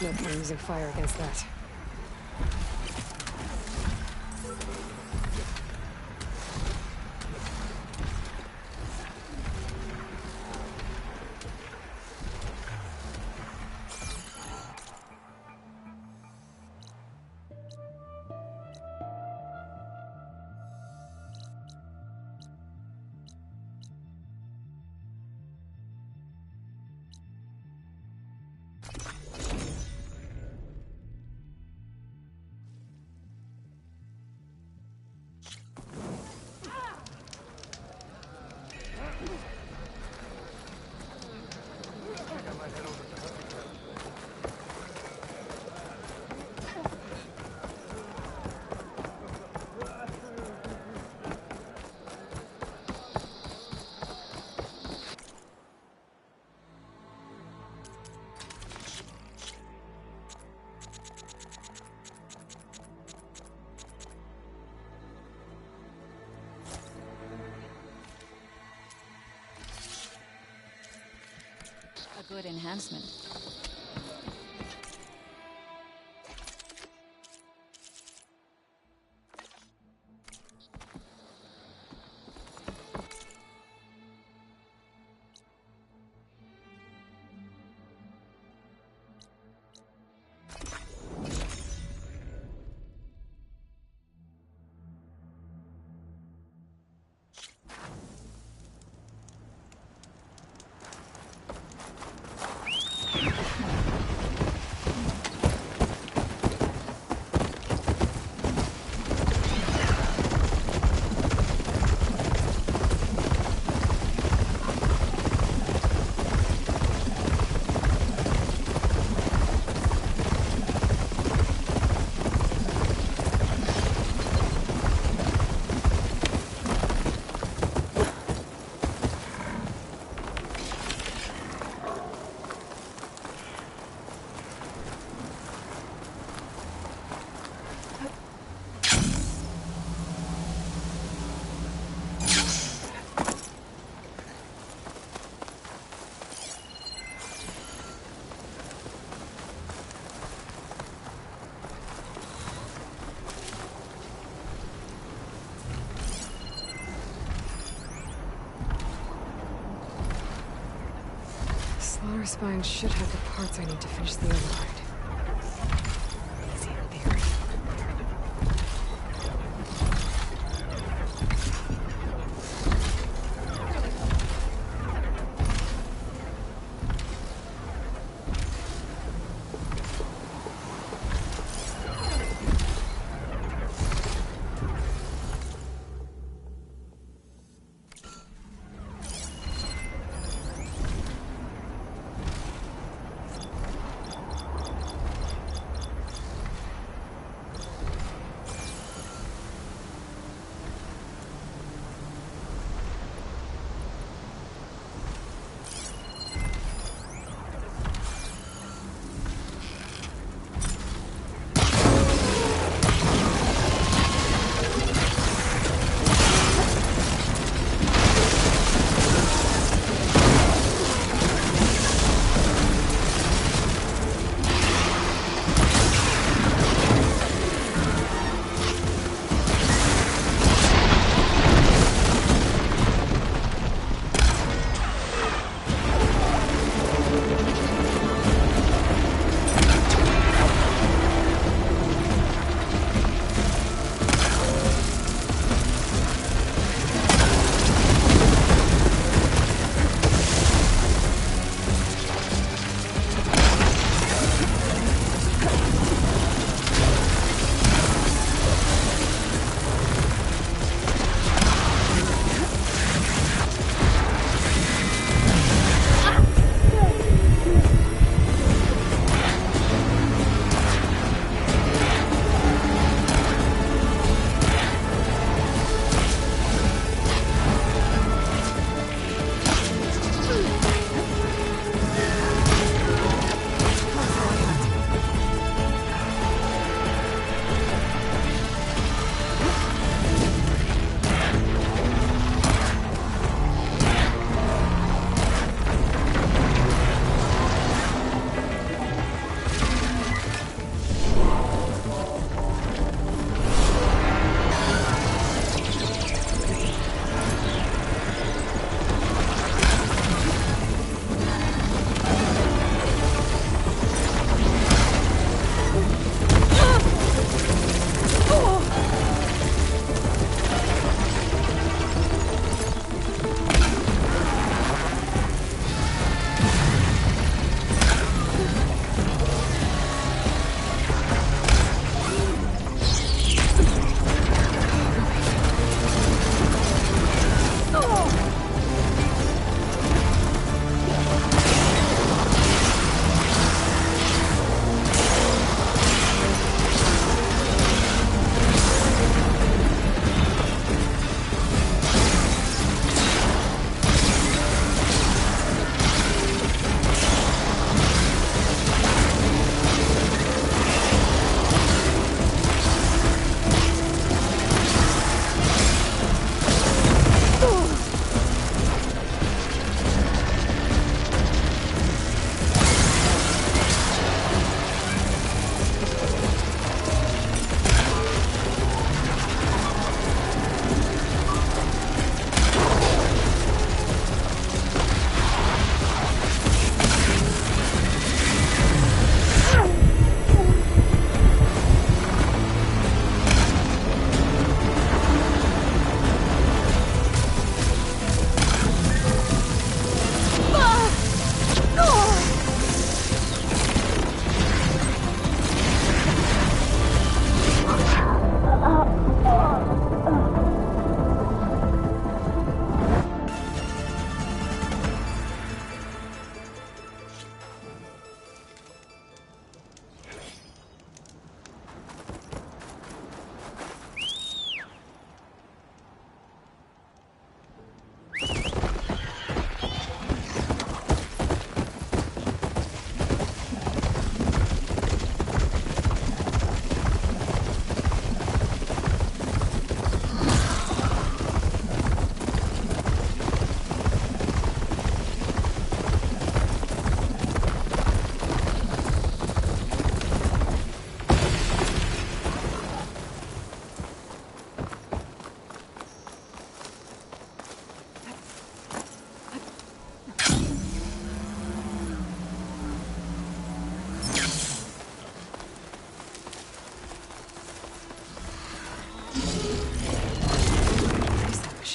No point using fire against that. A good enhancement. Slaughter Spine should have the parts I need to finish the override. Easy in theory.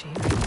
machinery.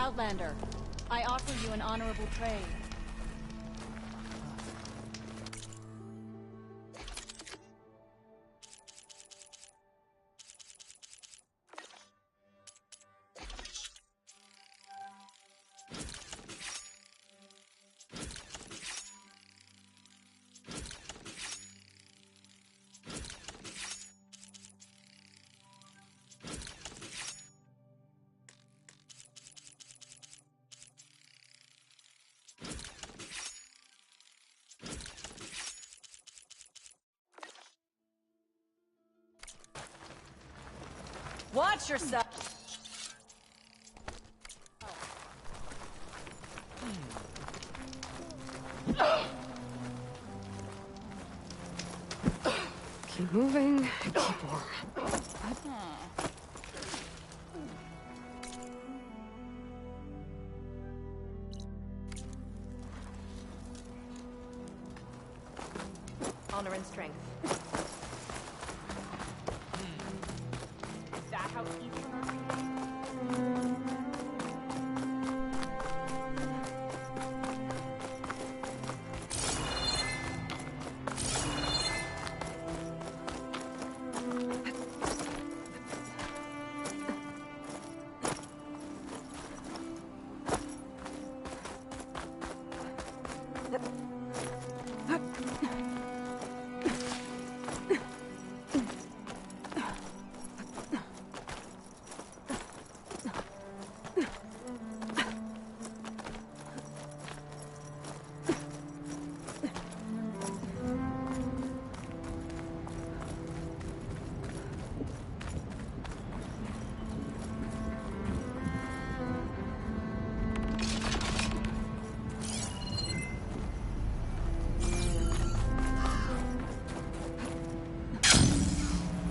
Outlander. I offer you an honorable trade. Watch yourself! Keep moving, keep warm. Honor and strength. Is that how Eastern are?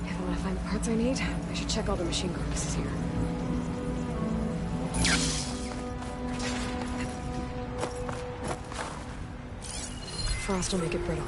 If I want to find the parts I need, I should check all the machine corpuses here. Frost will make it brittle.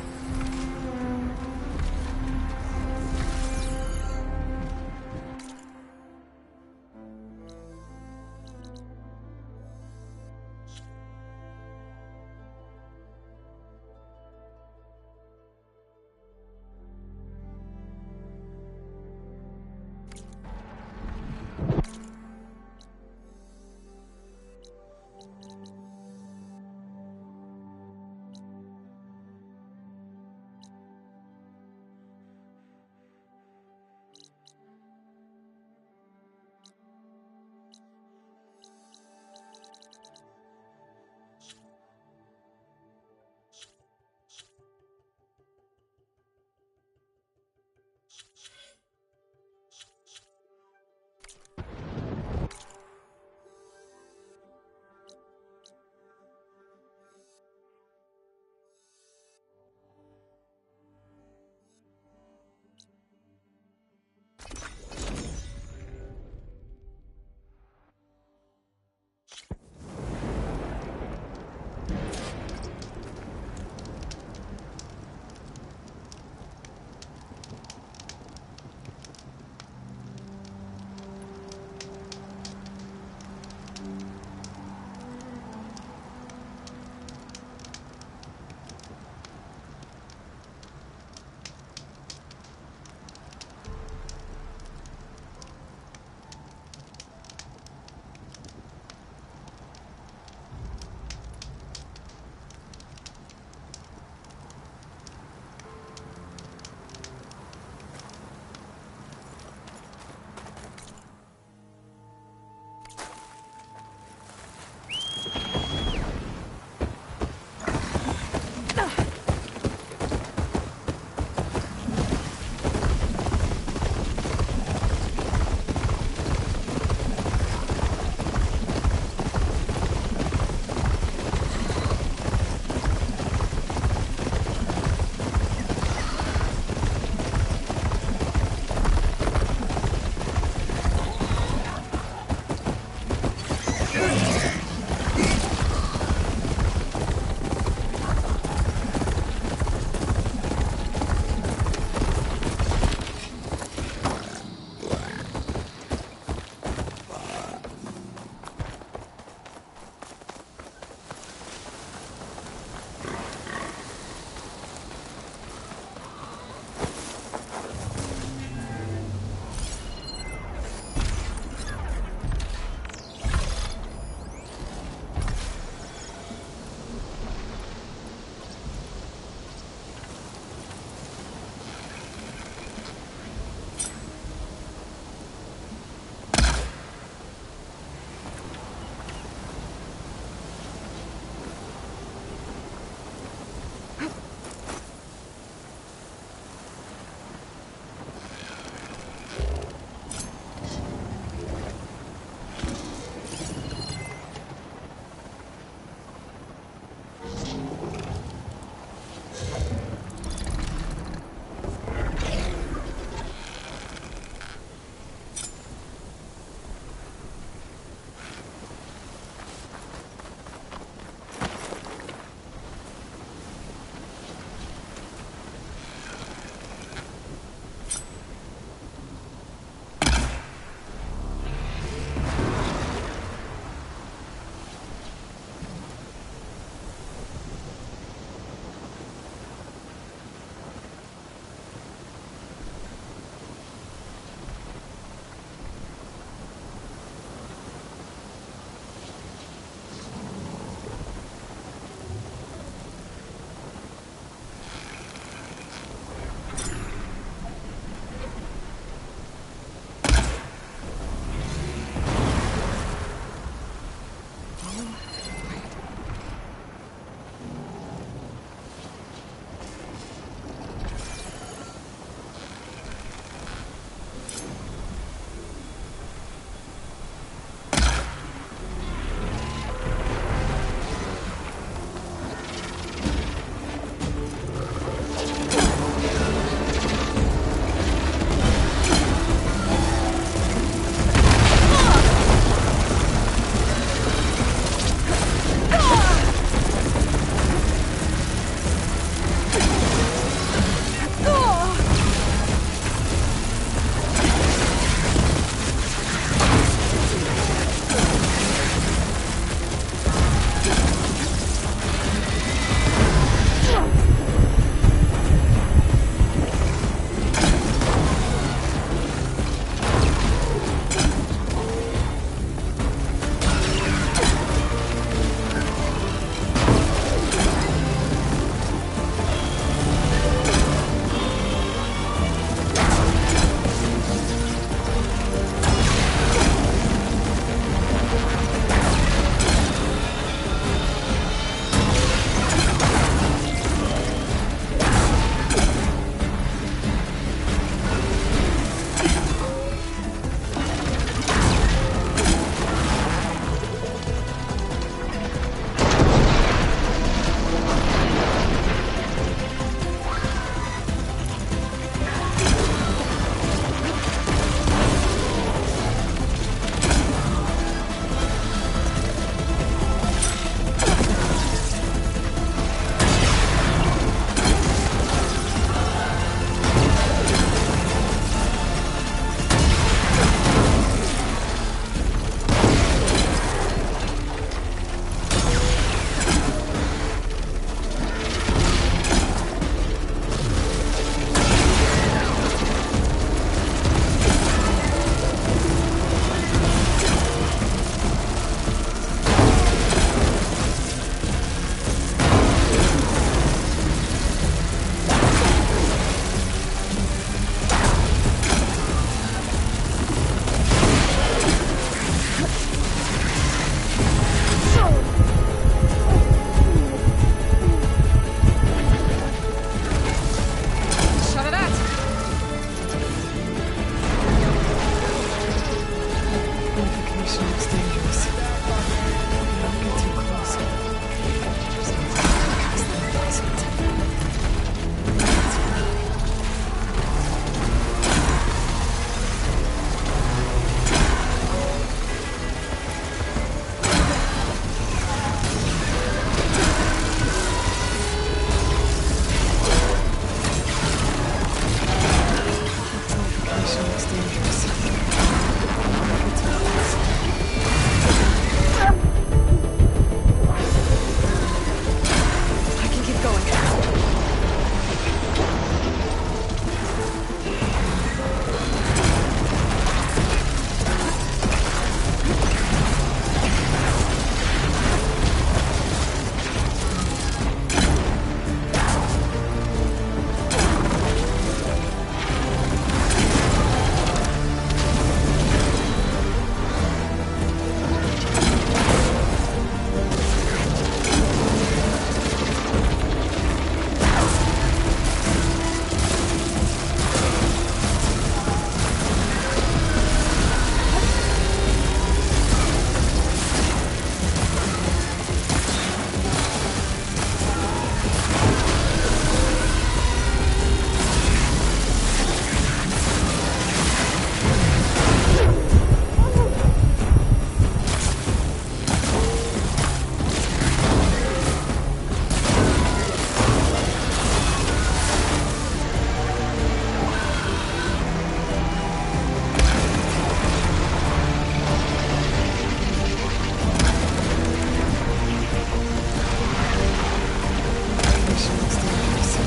Location looks dangerous.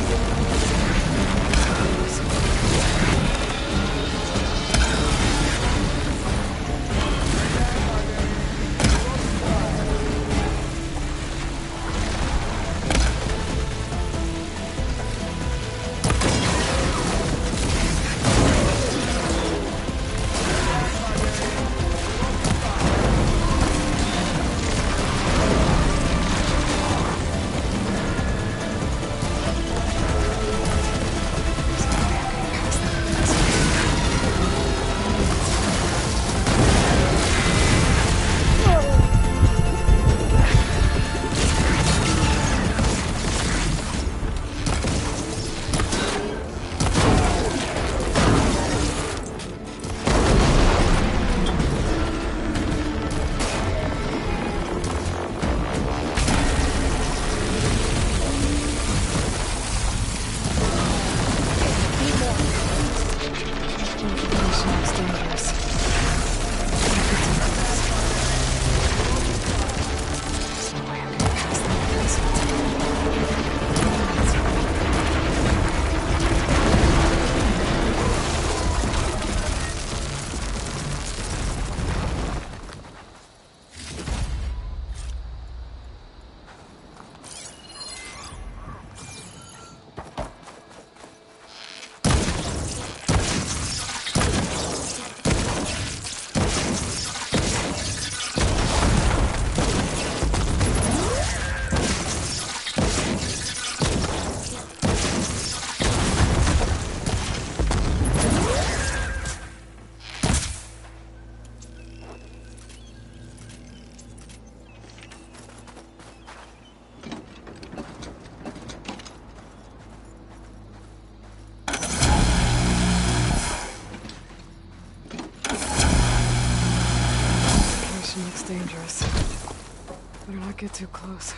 Looks dangerous. Better not get too close.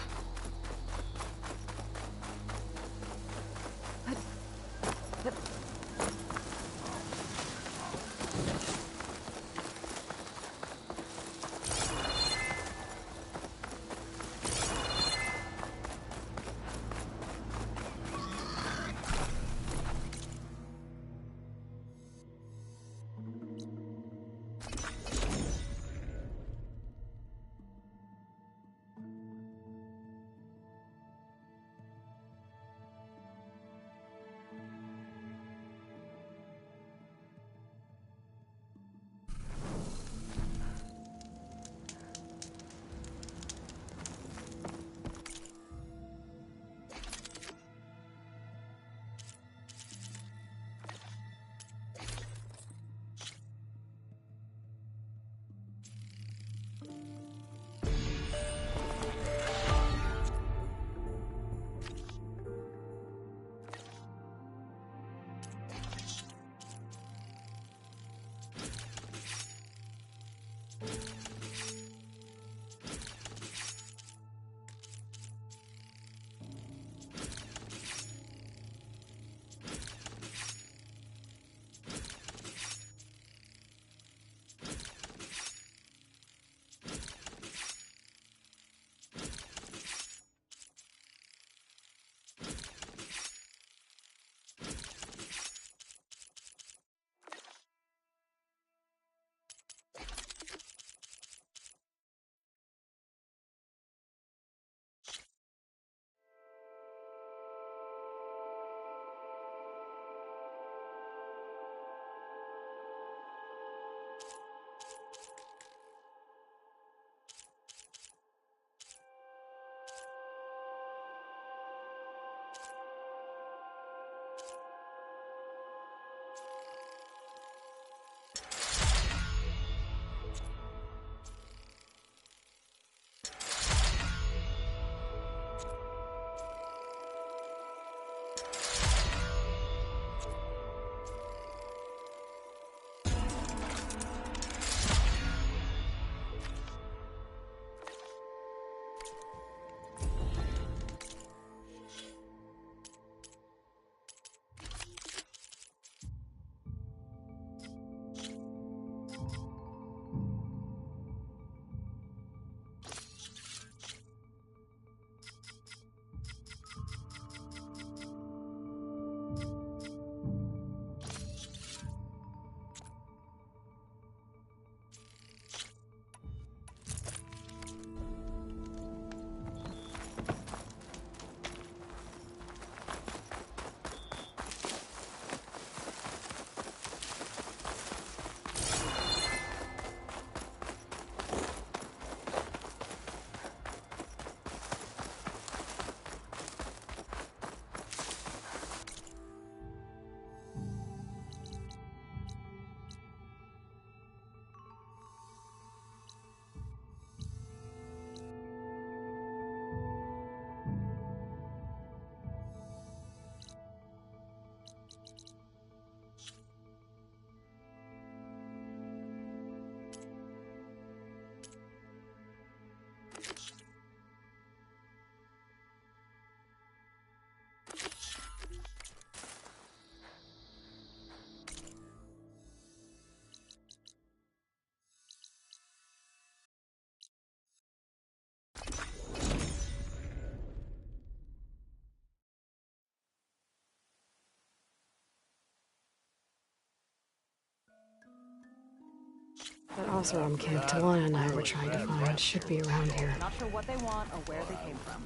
That Oseram camp Talana and I were trying to find should be around here. Not sure what they want or where they came from.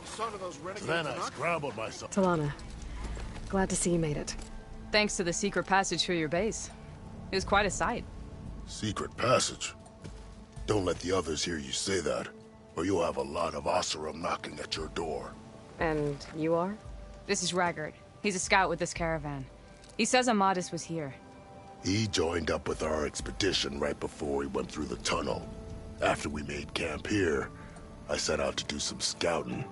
Son of those renegades. Then I scrambled myself. Talana, glad to see you made it. Thanks to the secret passage for your base. It was quite a sight. Secret passage? Don't let the others hear you say that, or you'll have a lot of Oseram knocking at your door. And you are? This is Raggard. He's a scout with this caravan. He says Amadis was here. He joined up with our expedition right before we went through the tunnel. After we made camp here, I set out to do some scouting.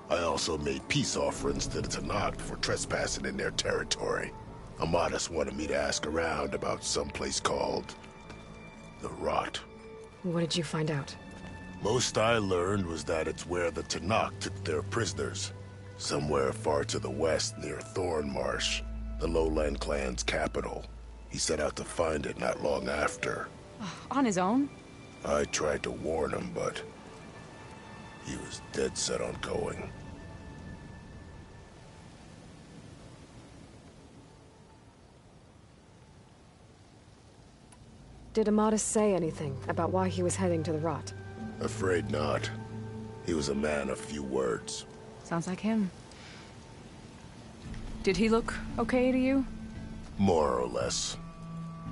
I also made peace offerings to the Tenakth for trespassing in their territory. Amadis wanted me to ask around about some place called the Rot. What did you find out? Most I learned was that it's where the Tenakth took their prisoners. Somewhere far to the west near Thornmarsh, the Lowland clan's capital. He set out to find it not long after. On his own? I tried to warn him, but he was dead set on going. Did Amadis say anything about why he was heading to the Rot? Afraid not. He was a man of few words. Sounds like him. Did he look okay to you? More or less.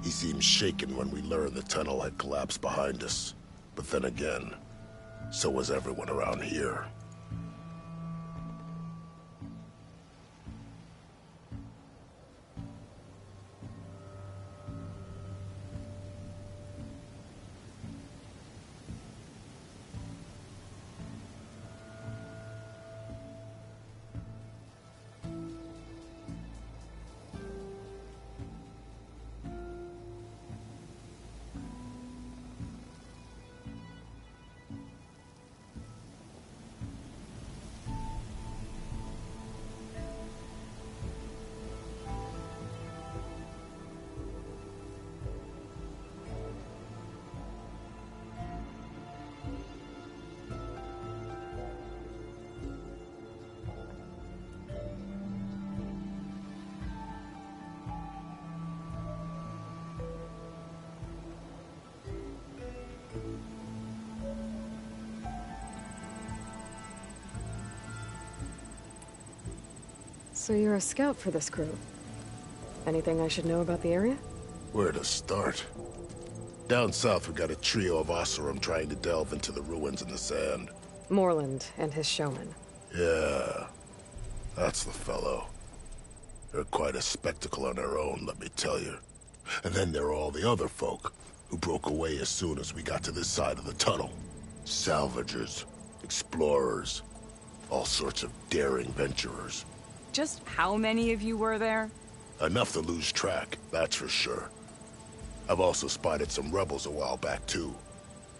He seemed shaken when we learned the tunnel had collapsed behind us. But then again, so was everyone around here. So you're a scout for this crew. Anything I should know about the area? Where to start? Down south, we got a trio of Oseram trying to delve into the ruins in the sand. Moreland and his showman. Yeah, that's the fellow. They're quite a spectacle on their own, let me tell you. And then there are all the other folk, who broke away as soon as we got to this side of the tunnel. Salvagers, explorers, all sorts of daring venturers. Just how many of you were there? Enough to lose track, that's for sure. I've also spotted some rebels a while back, too.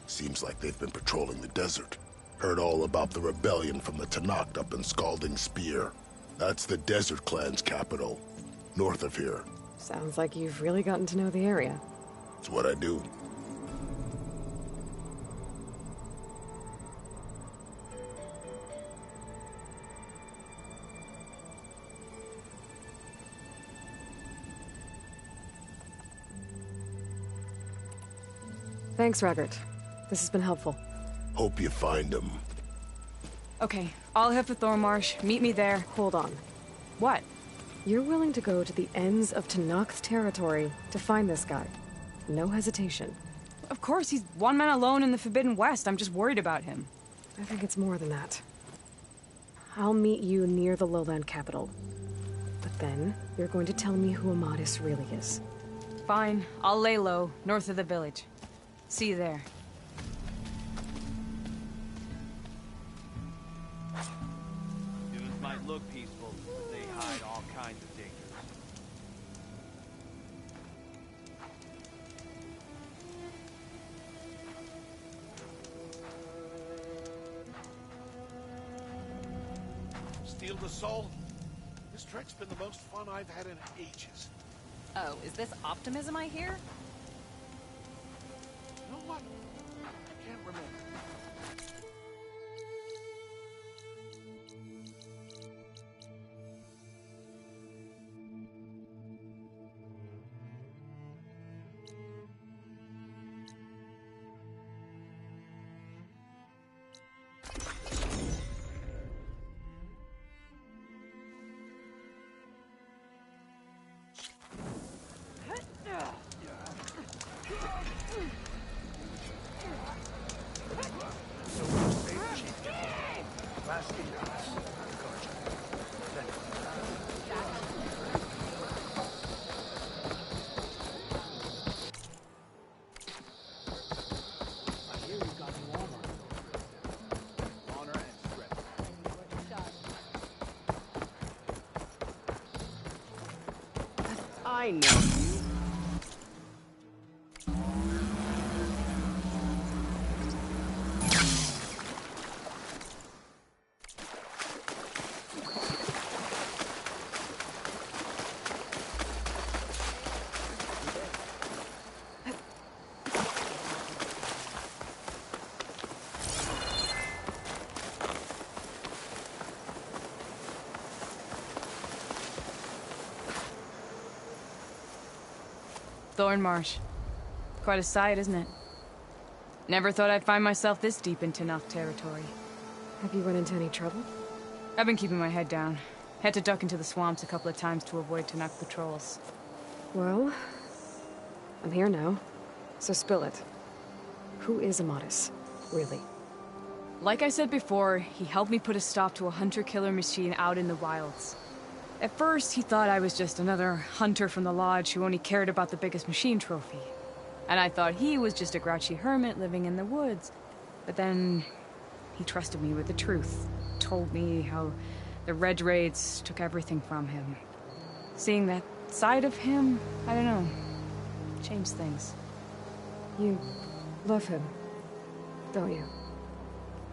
Seems like they've been patrolling the desert. Heard all about the rebellion from the Tenakth up in Scalding Spear. That's the Desert Clan's capital, north of here. Sounds like you've really gotten to know the area. It's what I do. Thanks, Raggart. This has been helpful. Hope you find them. Okay, I'll head for Thornmarsh. Meet me there. Hold on. What? You're willing to go to the ends of Tenakth territory to find this guy. No hesitation. Of course, he's one man alone in the Forbidden West. I'm just worried about him. I think it's more than that. I'll meet you near the lowland capital. But then, you're going to tell me who Amadis really is. Fine, I'll lay low, north of the village. See you there. Humans might look peaceful, but they hide all kinds of dangers. Steal the soul? This trek's been the most fun I've had in ages. Oh, is this optimism I hear? You know what? I can't remember. I know you. Thornmarsh. Quite a sight, isn't it? Never thought I'd find myself this deep in Tenakth territory. Have you run into any trouble? I've been keeping my head down. Had to duck into the swamps a couple of times to avoid Tenakth patrols. Well, I'm here now, so spill it. Who is Amadis, really? Like I said before, he helped me put a stop to a hunter-killer machine out in the wilds. At first, he thought I was just another hunter from the Lodge who only cared about the biggest machine trophy. And I thought he was just a grouchy hermit living in the woods. But then, he trusted me with the truth. Told me how the Red Raids took everything from him. Seeing that side of him, I don't know, changed things. You love him, don't you?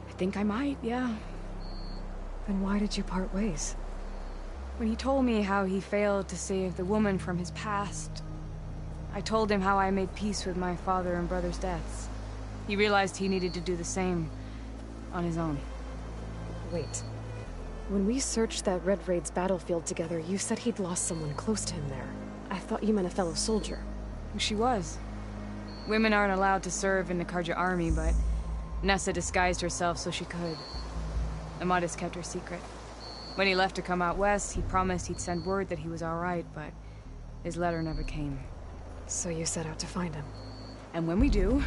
I think I might, yeah. Then why did you part ways? When he told me how he failed to save the woman from his past, I told him how I made peace with my father and brother's deaths. He realized he needed to do the same on his own. Wait. When we searched that Red Raid's battlefield together, you said he'd lost someone close to him there. I thought you meant a fellow soldier. She was. Women aren't allowed to serve in the Karja army, but Nessa disguised herself so she could. Amadis kept her secret. When he left to come out west, he promised he'd send word that he was all right, but his letter never came. So you set out to find him. And when we do,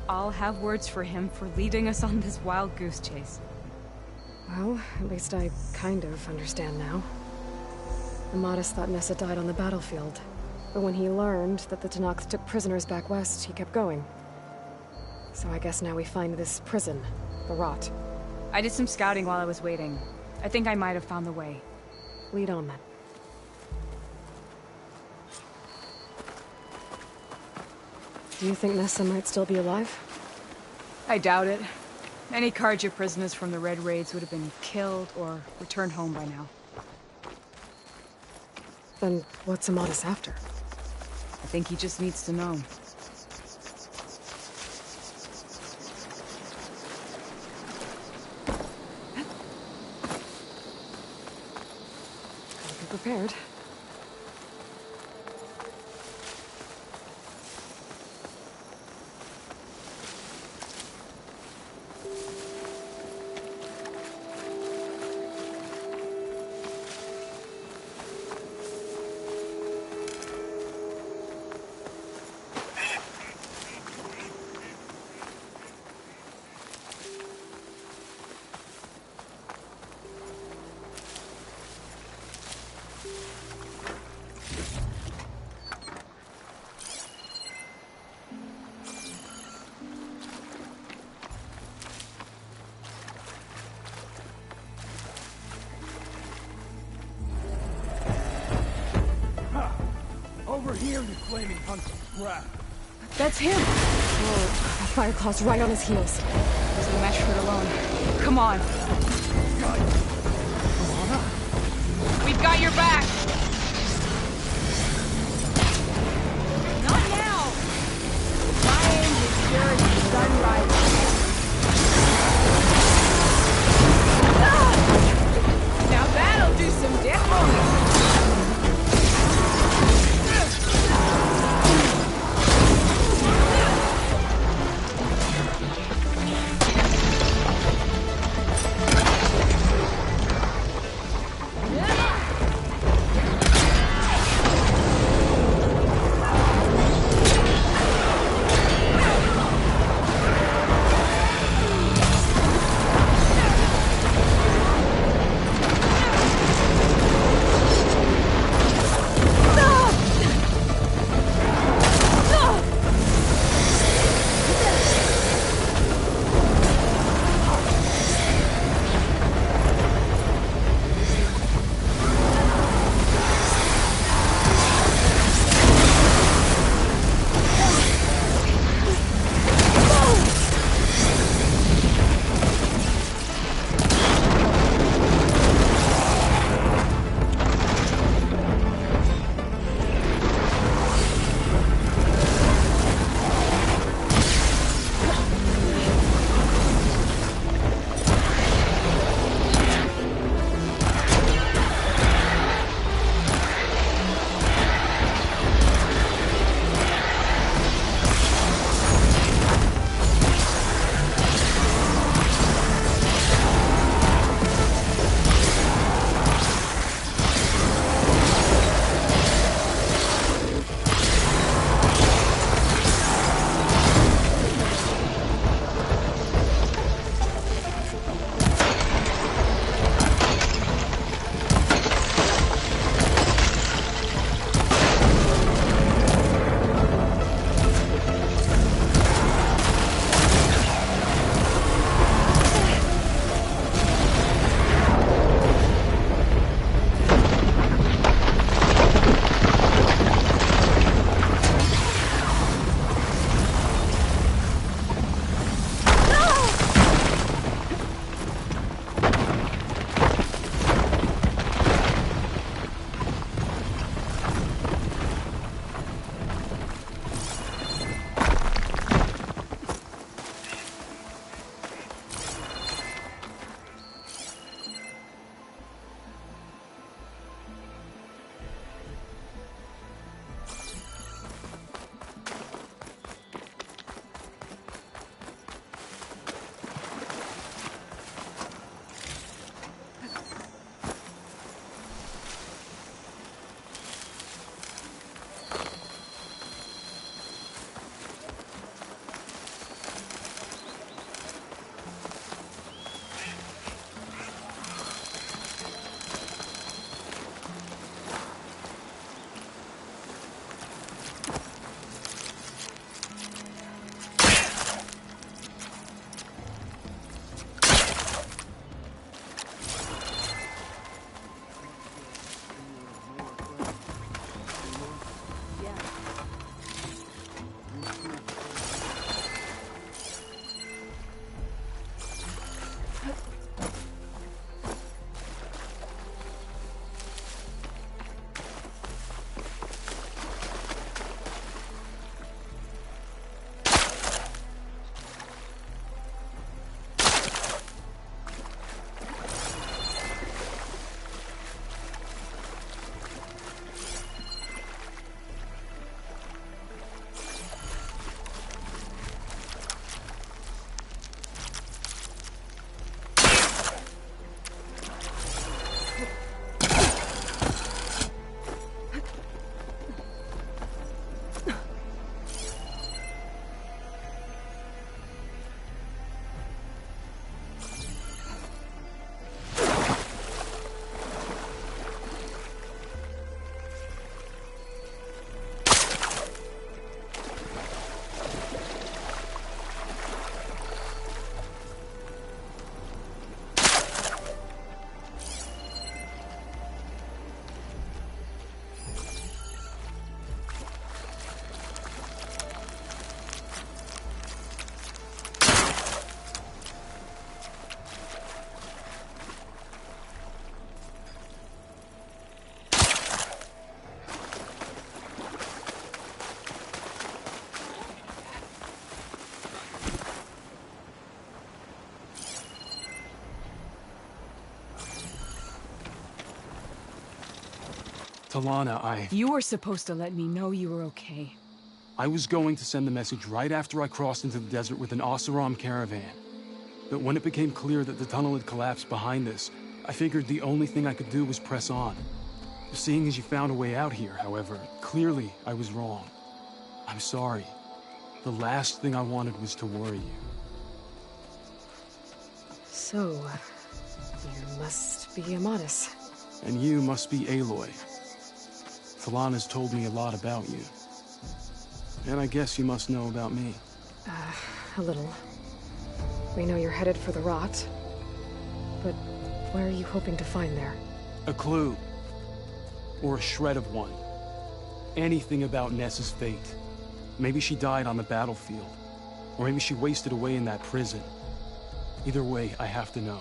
I'll have words for him for leading us on this wild goose chase. Well, at least I kind of understand now. Amadis thought Nessa died on the battlefield, but when he learned that the Tenakth took prisoners back west, he kept going. So I guess now we find this prison, the Rot. I did some scouting while I was waiting. I think I might have found the way. Lead on then. Do you think Nessa might still be alive? I doubt it. Any Karja prisoners from the Red Raids would have been killed or returned home by now. Then what's Amadis after? I think he just needs to know. Gotta be prepared. Over here, you flaming hunk of crap. That's him! Whoa, that Fireclaw's right on his heels. There's the mesh foot alone. Come on. We've got your back! Not now! My aim is sure it's done right. Now that'll do some damage! Talana, You were supposed to let me know you were okay. I was going to send the message right after I crossed into the desert with an Oseram caravan. But when it became clear that the tunnel had collapsed behind us, I figured the only thing I could do was press on. Seeing as you found a way out here, however, clearly I was wrong. I'm sorry. The last thing I wanted was to worry you. So, you must be Amadis. And you must be Aloy. Talana's told me a lot about you. And I guess you must know about me. A little. We know you're headed for the Rot. But what are you hoping to find there? A clue. Or a shred of one. Anything about Nessa's fate. Maybe she died on the battlefield. Or maybe she wasted away in that prison. Either way, I have to know.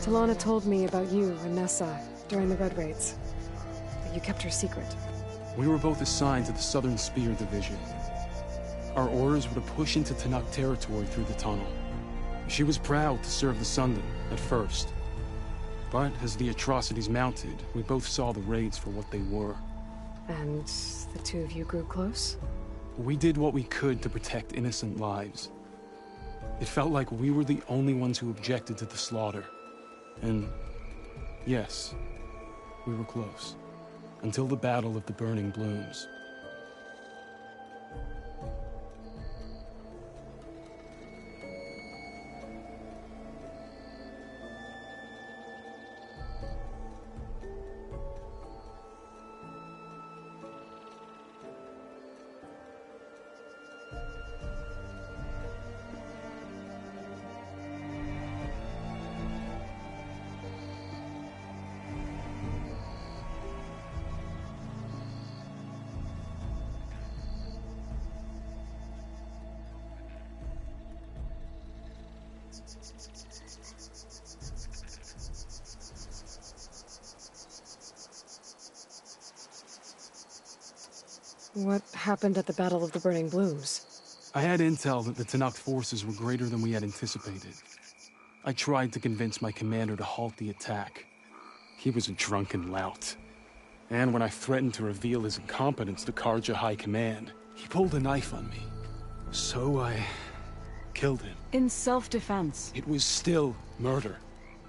Talana told me about you and Nessa during the Red Raids. But you kept her secret. We were both assigned to the Southern Spear Division. Our orders were to push into Tenakth territory through the tunnel. She was proud to serve the Sundan at first. But as the atrocities mounted, we both saw the raids for what they were. And the two of you grew close? We did what we could to protect innocent lives. It felt like we were the only ones who objected to the slaughter. And yes, we were close. Until the Battle of the Burning Blooms. What happened at the Battle of the Burning Blooms? I had intel that the Tenakth forces were greater than we had anticipated. I tried to convince my commander to halt the attack. He was a drunken lout. And when I threatened to reveal his incompetence to Karja High Command, he pulled a knife on me. So I killed him. In self-defense. It was still murder.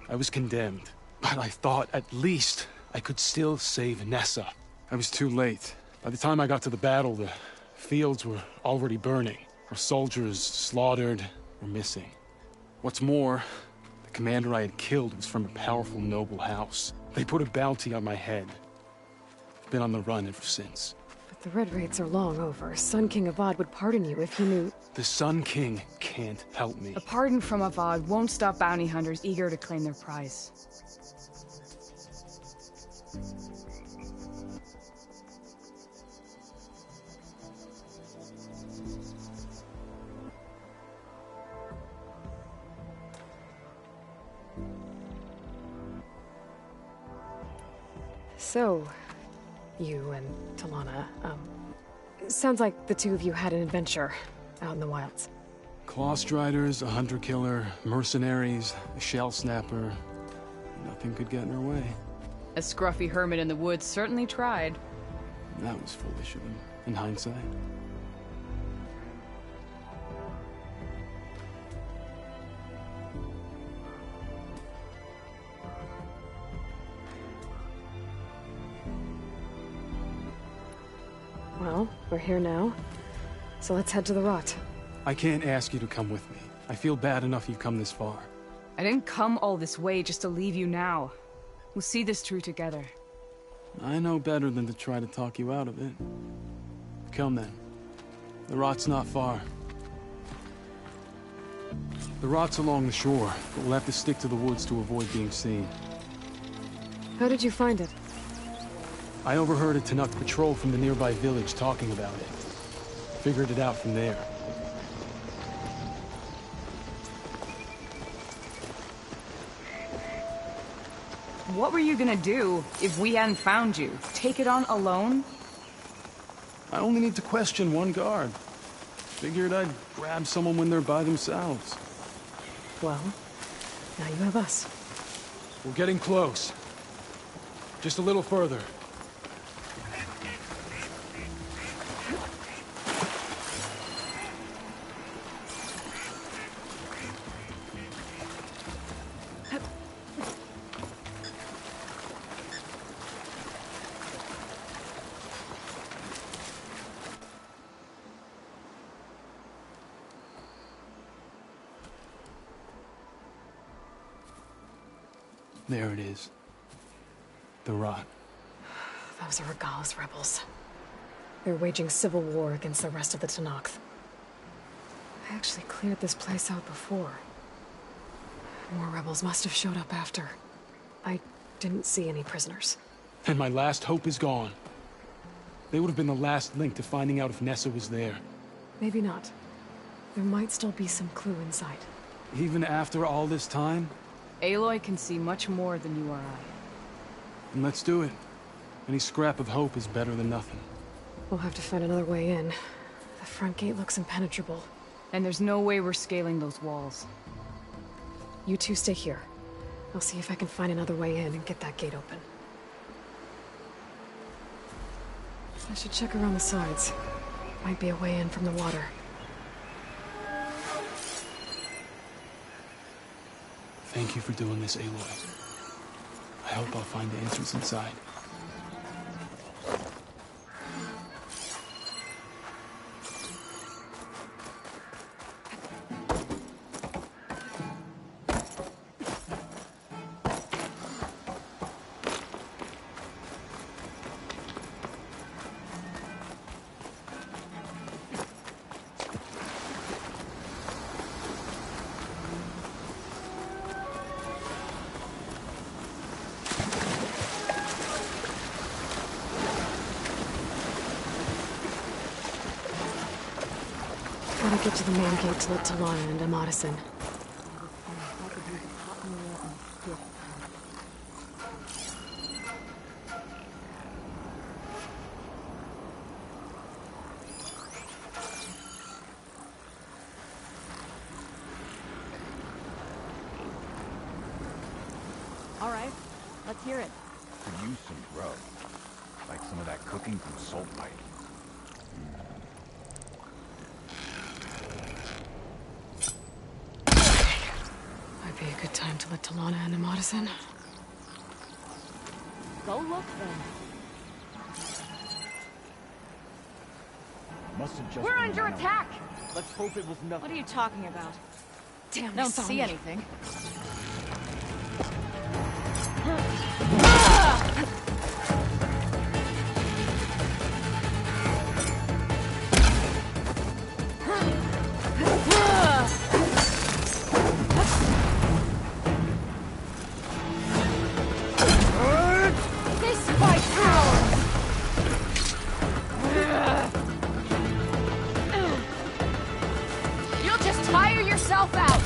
I was condemned. But I thought at least I could still save Nessa. I was too late. By the time I got to the battle, the fields were already burning. Our soldiers slaughtered or missing. What's more, the commander I had killed was from a powerful noble house. They put a bounty on my head. I've been on the run ever since. But the Red Raids are long over. Sun King Avad would pardon you if he knew... The Sun King can't help me. A pardon from Avad won't stop bounty hunters eager to claim their prize. So, you and Talana, sounds like the two of you had an adventure out in the wilds. Clawstriders, a hunter-killer, mercenaries, a shell snapper. Nothing could get in our way. A scruffy hermit in the woods certainly tried. That was foolish of him, in hindsight. Well, we're here now, so let's head to the Rot. I can't ask you to come with me. I feel bad enough you've come this far. I didn't come all this way just to leave you now. We'll see this through together. I know better than to try to talk you out of it. Come then. The Rot's not far. The Rot's along the shore, but we'll have to stick to the woods to avoid being seen. How did you find it? I overheard a Tanakh patrol from the nearby village talking about it. Figured it out from there. What were you gonna do if we hadn't found you? Take it on alone? I only need to question one guard. Figured I'd grab someone when they're by themselves. Well, now you have us. We're getting close. Just a little further. There it is. The rot. Those are Regalla's rebels. They're waging civil war against the rest of the Tenakth. I actually cleared this place out before. More rebels must have showed up after. I didn't see any prisoners. And my last hope is gone. They would have been the last link to finding out if Nessa was there. Maybe not. There might still be some clue inside. Even after all this time? Aloy can see much more than you or I. And let's do it. Any scrap of hope is better than nothing. We'll have to find another way in. The front gate looks impenetrable. And there's no way we're scaling those walls. You two stay here. I'll see if I can find another way in and get that gate open. I should check around the sides. Might be a way in from the water. Thank you for doing this, Aloy. I hope I'll find the answers inside. Gotta get to the main gate to let Talana and Amadis in. All right, let's hear it. Could use some grub. Like some of that cooking from Saltbite. Might be a good time to let Talana and Amadis in. Go look then. Must have just We're been under an attack! Let's hope it was nothing. What are you talking about? Damn, Don't they saw see me. anything. You'll just tire yourself out!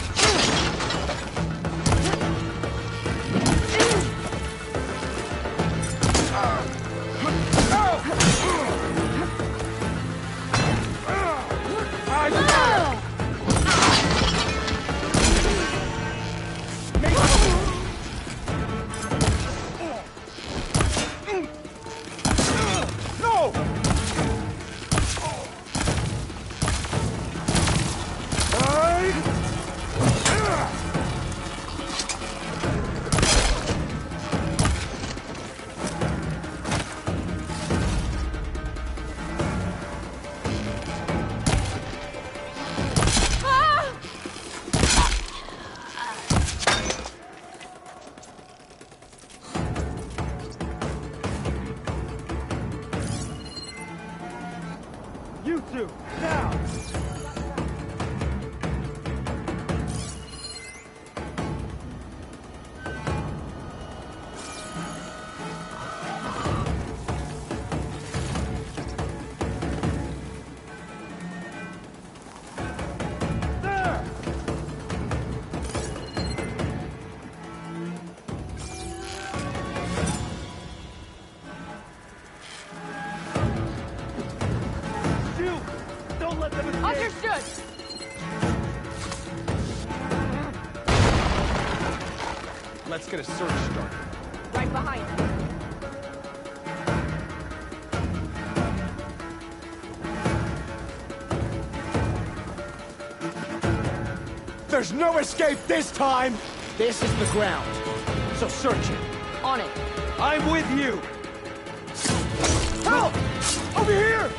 You two, now! let's get a search started. Right behind you. There's no escape this time! This is the ground, so search it. On it. I'm with you! Help! Over here!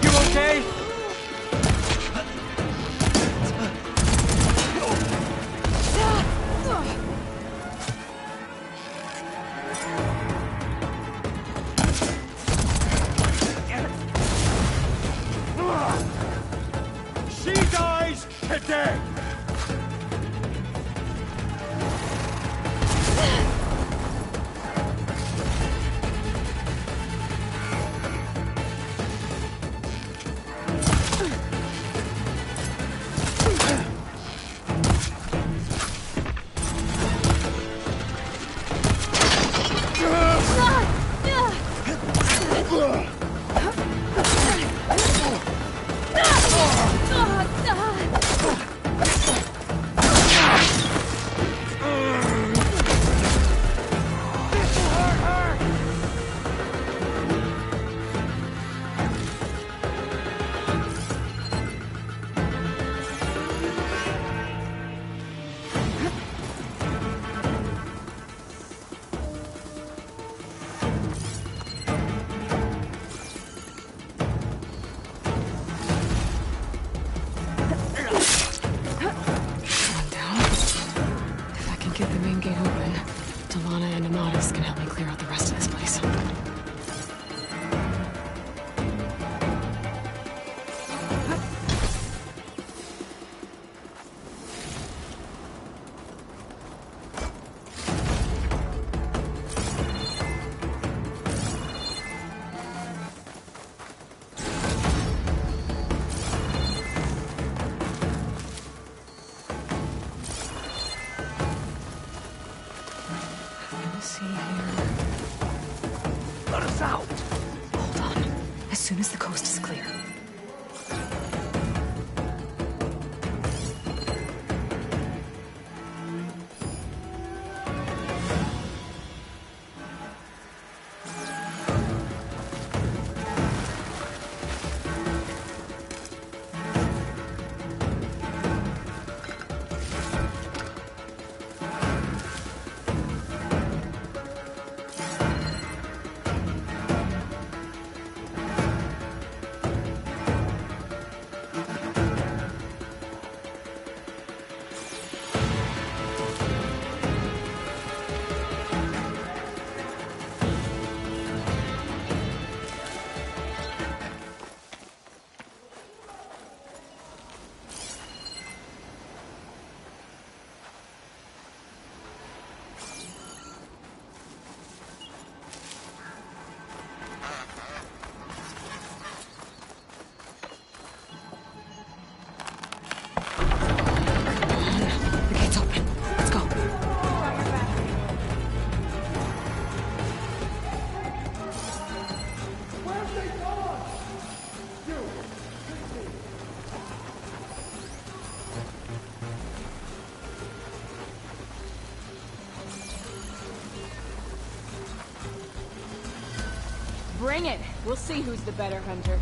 You okay? She dies today! As soon as the coast is clear. Bring it. We'll see who's the better hunter.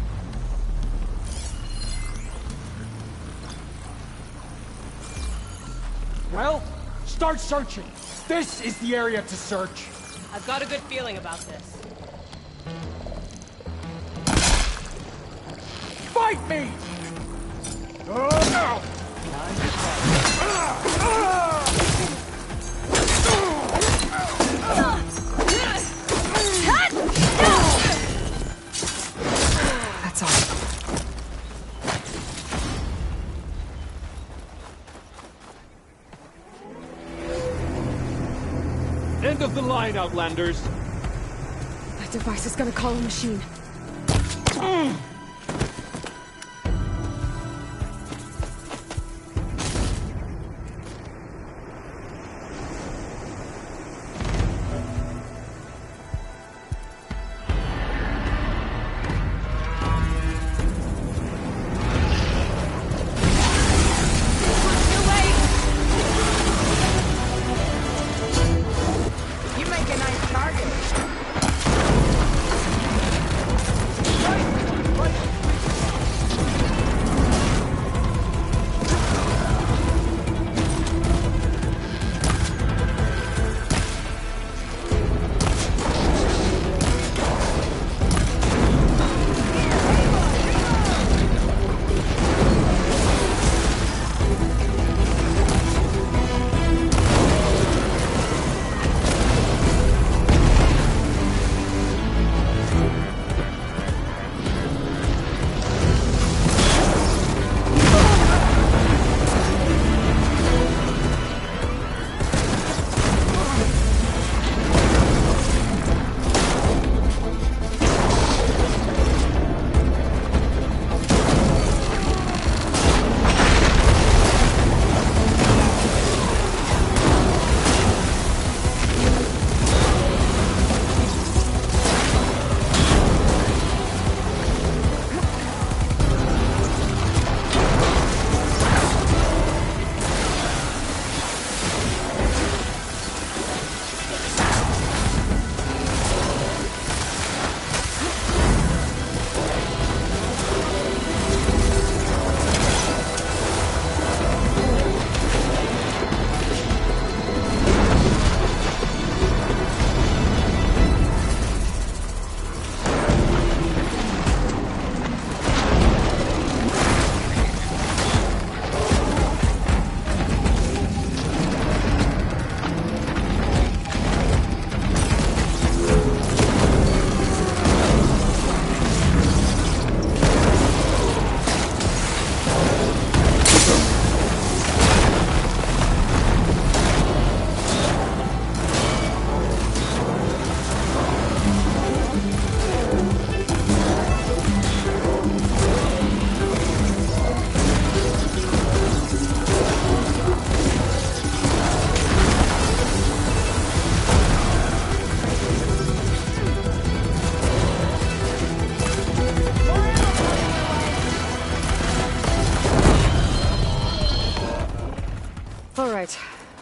Well, start searching. This is the area to search. I've got a good feeling about this. Fight me! That's all. End of the line, Outlanders. That device is gonna call a machine.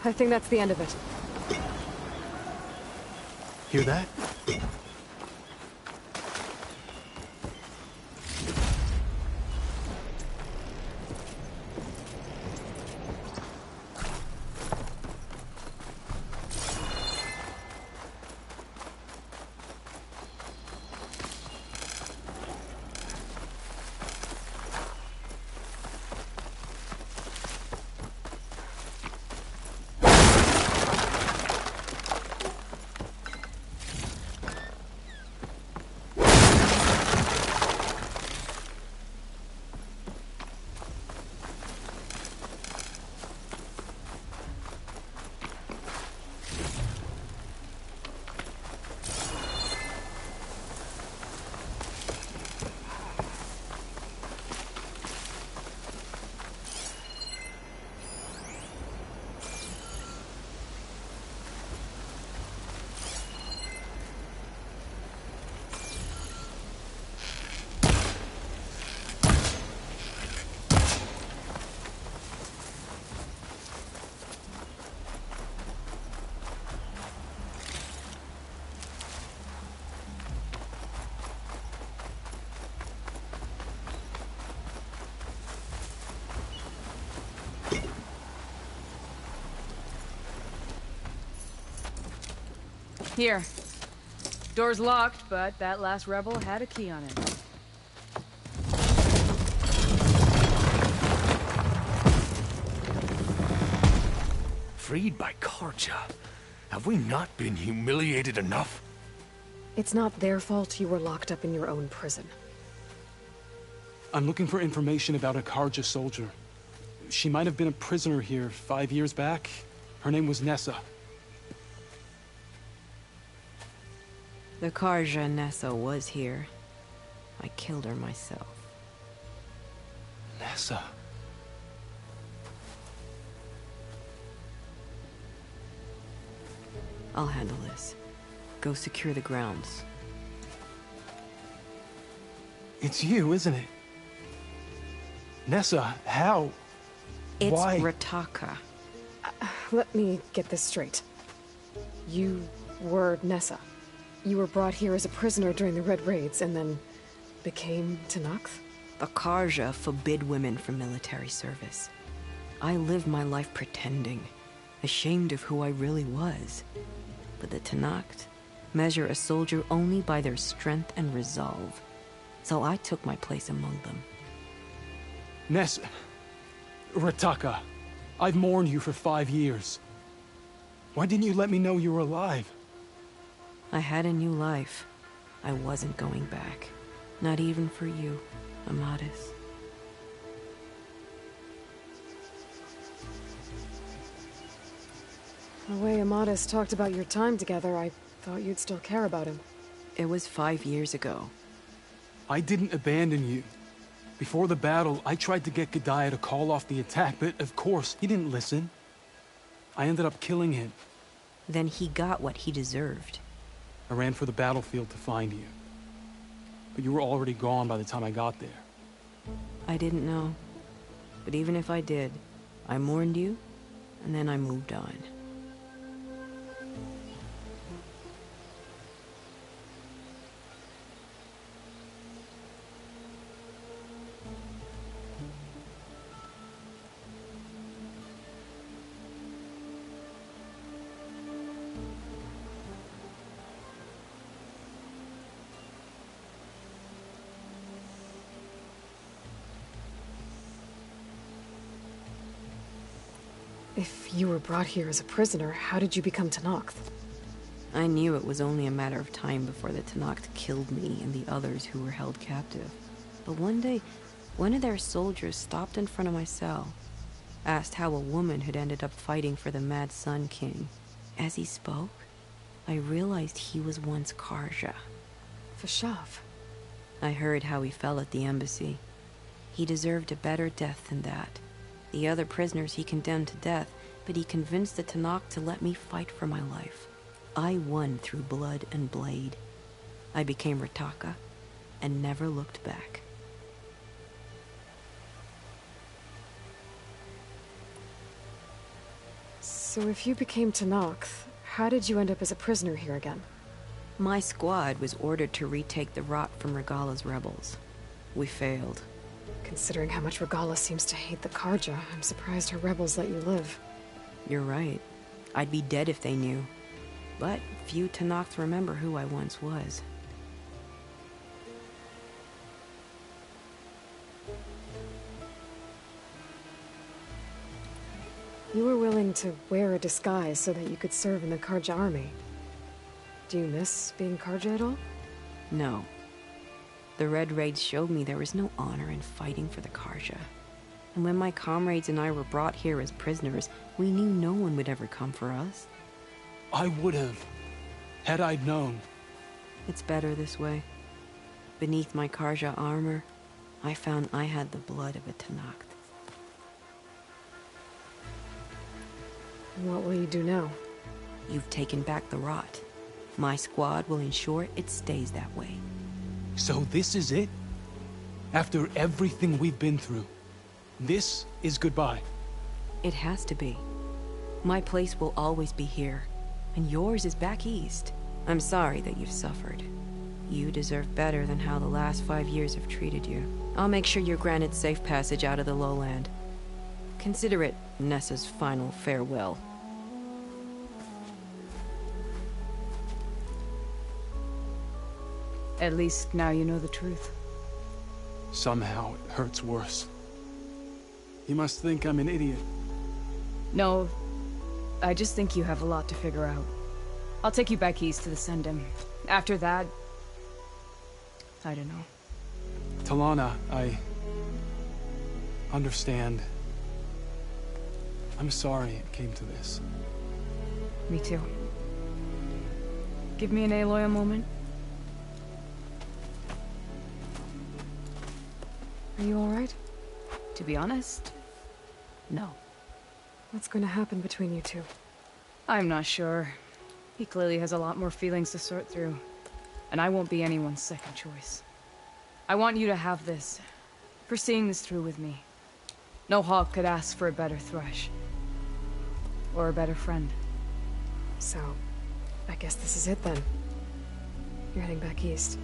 I think that's the end of it. Hear that? Here. Door's locked, but that last rebel had a key on it. Freed by Carja. Have we not been humiliated enough? It's not their fault you were locked up in your own prison. I'm looking for information about a Carja soldier. She might have been a prisoner here 5 years back. Her name was Nessa. The Carja Nessa was here. I killed her myself. Nessa. I'll handle this. Go secure the grounds. It's you, isn't it? Nessa, how? It's Why? Rataka. Let me get this straight. You were Nessa. You were brought here as a prisoner during the Red Raids and then became Tenakth? The Carja forbid women from military service. I lived my life pretending, ashamed of who I really was. But the Tenakth measure a soldier only by their strength and resolve. So I took my place among them. Nessa. Rataka. I've mourned you for 5 years. Why didn't you let me know you were alive? I had a new life. I wasn't going back. Not even for you, Amadis. The way Amadis talked about your time together, I thought you'd still care about him. It was 5 years ago. I didn't abandon you. Before the battle, I tried to get Gedaya to call off the attack, but of course, he didn't listen. I ended up killing him. Then he got what he deserved. I ran for the battlefield to find you. But you were already gone by the time I got there. I didn't know. But even if I did, I mourned you, and then I moved on. If you were brought here as a prisoner, how did you become Tenakth? I knew it was only a matter of time before the Tenakth killed me and the others who were held captive. But one day, one of their soldiers stopped in front of my cell, asked how a woman had ended up fighting for the Mad Sun King. As he spoke, I realized he was once Carja. Vashav. I heard how he fell at the embassy. He deserved a better death than that. The other prisoners he condemned to death, but he convinced the Tenakth to let me fight for my life. I won through blood and blade. I became Rataka, and never looked back. So if you became Tenakth, how did you end up as a prisoner here again? My squad was ordered to retake the Rot from Regala's rebels. We failed. Considering how much Regala seems to hate the Karja, I'm surprised her rebels let you live. You're right. I'd be dead if they knew. But few Tenakth remember who I once was. You were willing to wear a disguise so that you could serve in the Karja army. Do you miss being Karja at all? No. The Red Raids showed me there was no honor in fighting for the Karja. And when my comrades and I were brought here as prisoners, we knew no one would ever come for us. I would have, had I known. It's better this way. Beneath my Karja armor, I found I had the blood of a Tenakth. What will you do now? You've taken back the Rot. My squad will ensure it stays that way. So this is it? After everything we've been through, this is goodbye? It has to be. My place will always be here, and yours is back east. I'm sorry that you've suffered. You deserve better than how the last 5 years have treated you. I'll make sure you're granted safe passage out of the lowland. Consider it Nessa's final farewell. At least now you know the truth. Somehow it hurts worse. You must think I'm an idiot. No, I just think you have a lot to figure out. I'll take you back east to the Sendem. After that, I don't know. Talana, I understand. I'm sorry it came to this. Me too. Give me an Aloy a moment. Are you alright? To be honest, no. What's going to happen between you two? I'm not sure. He clearly has a lot more feelings to sort through. And I won't be anyone's second choice. I want you to have this, for seeing this through with me. No hawk could ask for a better thrush. Or a better friend. So, I guess this is it then. You're heading back east.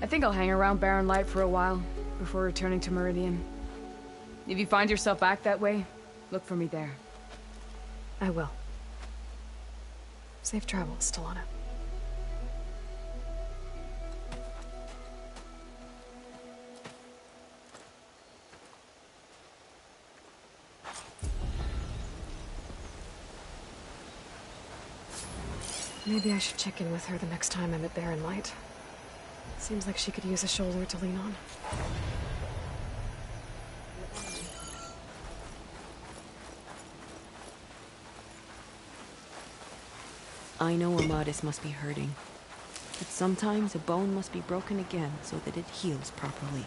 I think I'll hang around Barren Light for a while, before returning to Meridian. If you find yourself back that way, look for me there. I will. Safe travels, Talana. Maybe I should check in with her the next time I'm at Barren Light. Seems like she could use a shoulder to lean on. I know Amadis must be hurting, but sometimes a bone must be broken again so that it heals properly.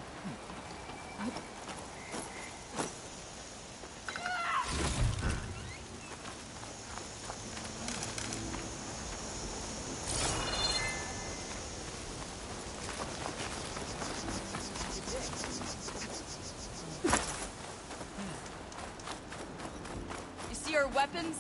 You see our weapons?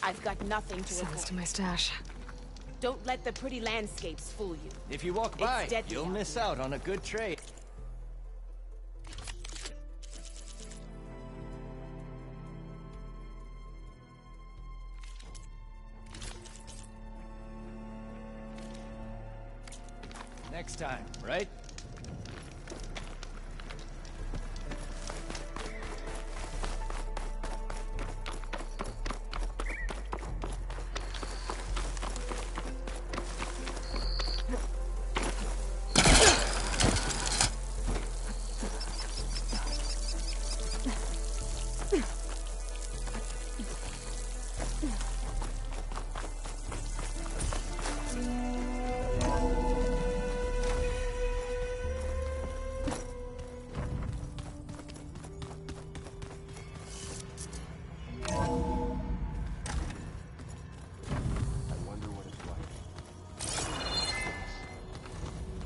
I've got nothing to Sounds report. to my stash. Don't let the pretty landscapes fool you. If you walk It's by, deadly you'll out miss here. out on a good trade. Next time, right?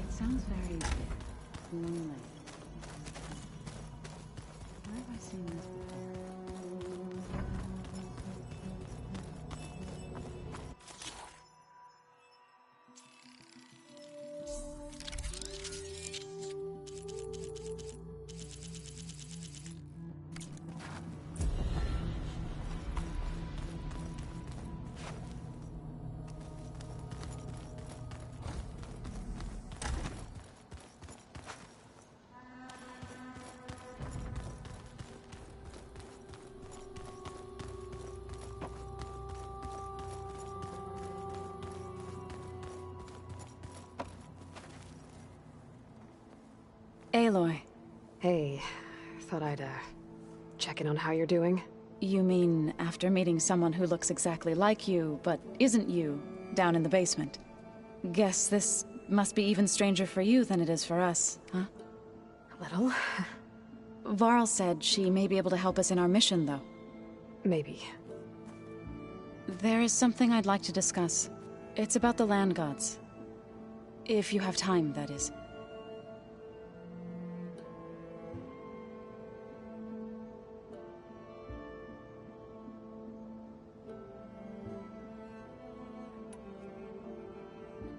It sounds very lonely. Where have I seen this before? Aloy. Hey, thought I'd, check in on how you're doing. You mean after meeting someone who looks exactly like you, but isn't you, down in the basement? Guess this must be even stranger for you than it is for us, huh? A little. Varl said she may be able to help us in our mission, though. Maybe. There is something I'd like to discuss. It's about the land gods. If you have time, that is.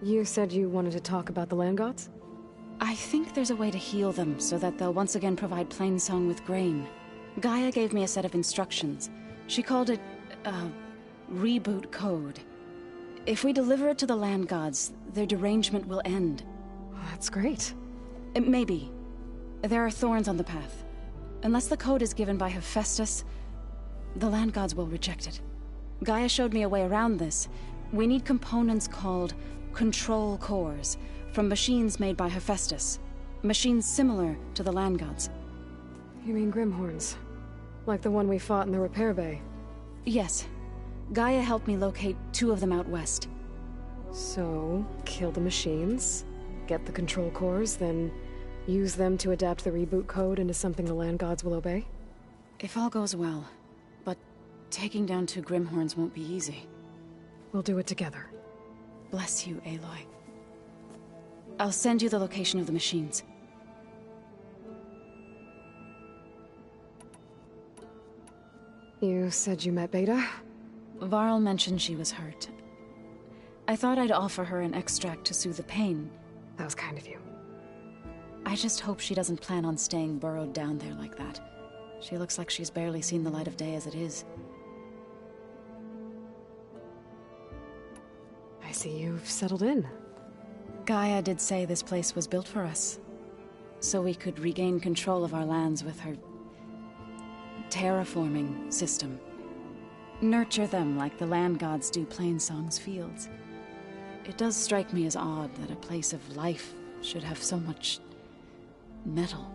You said you wanted to talk about the land gods? I think there's a way to heal them so that they'll once again provide Plainsong with grain. Gaia gave me a set of instructions. She called it, reboot code. If we deliver it to the land gods, their derangement will end. That's great. Maybe. There are thorns on the path. Unless the code is given by Hephaestus, the land gods will reject it. Gaia showed me a way around this. We need components called control cores, from machines made by Hephaestus. Machines similar to the land gods. You mean Grimhorns? Like the one we fought in the repair bay? Yes. Gaia helped me locate 2 of them out west. So, kill the machines, get the control cores, then use them to adapt the reboot code into something the land gods will obey? If all goes well. But taking down 2 Grimhorns won't be easy. We'll do it together. Bless you, Aloy. I'll send you the location of the machines. You said you met Beta? Varl mentioned she was hurt. I thought I'd offer her an extract to soothe the pain. That was kind of you. I just hope she doesn't plan on staying burrowed down there like that. She looks like she's barely seen the light of day as it is. I see you've settled in. Gaia did say this place was built for us, so we could regain control of our lands with her terraforming system. Nurture them like the land gods do Plainsong's fields. It does strike me as odd that a place of life should have so much metal.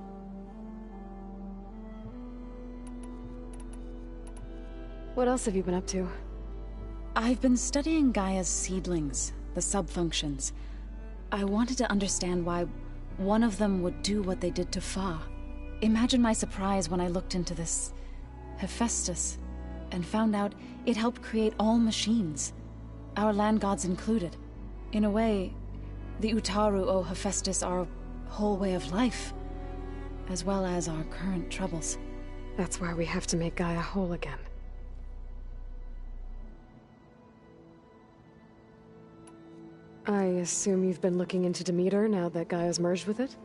What else have you been up to? I've been studying Gaia's seedlings, the subfunctions. I wanted to understand why one of them would do what they did to Fa. Imagine my surprise when I looked into this Hephaestus and found out it helped create all machines, our land gods included. In a way, the Utaru owe Hephaestus our whole way of life, as well as our current troubles. That's why we have to make Gaia whole again. I assume you've been looking into Demeter now that Gaia's merged with it?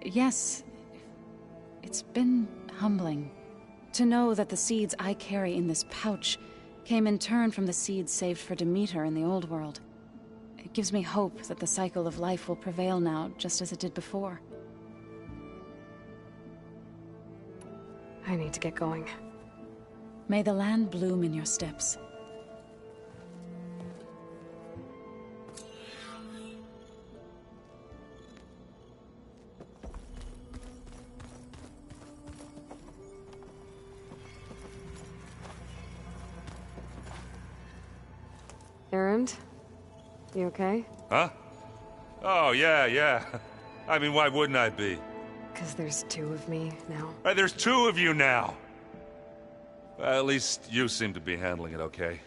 Yes. It's been humbling to know that the seeds I carry in this pouch came in turn from the seeds saved for Demeter in the old world. It gives me hope that the cycle of life will prevail now, just as it did before. I need to get going. May the land bloom in your steps. Erend? You okay? Huh? Oh, yeah. I mean, why wouldn't I be? Because there's two of me now. There's two of you now! Well, at least you seem to be handling it okay.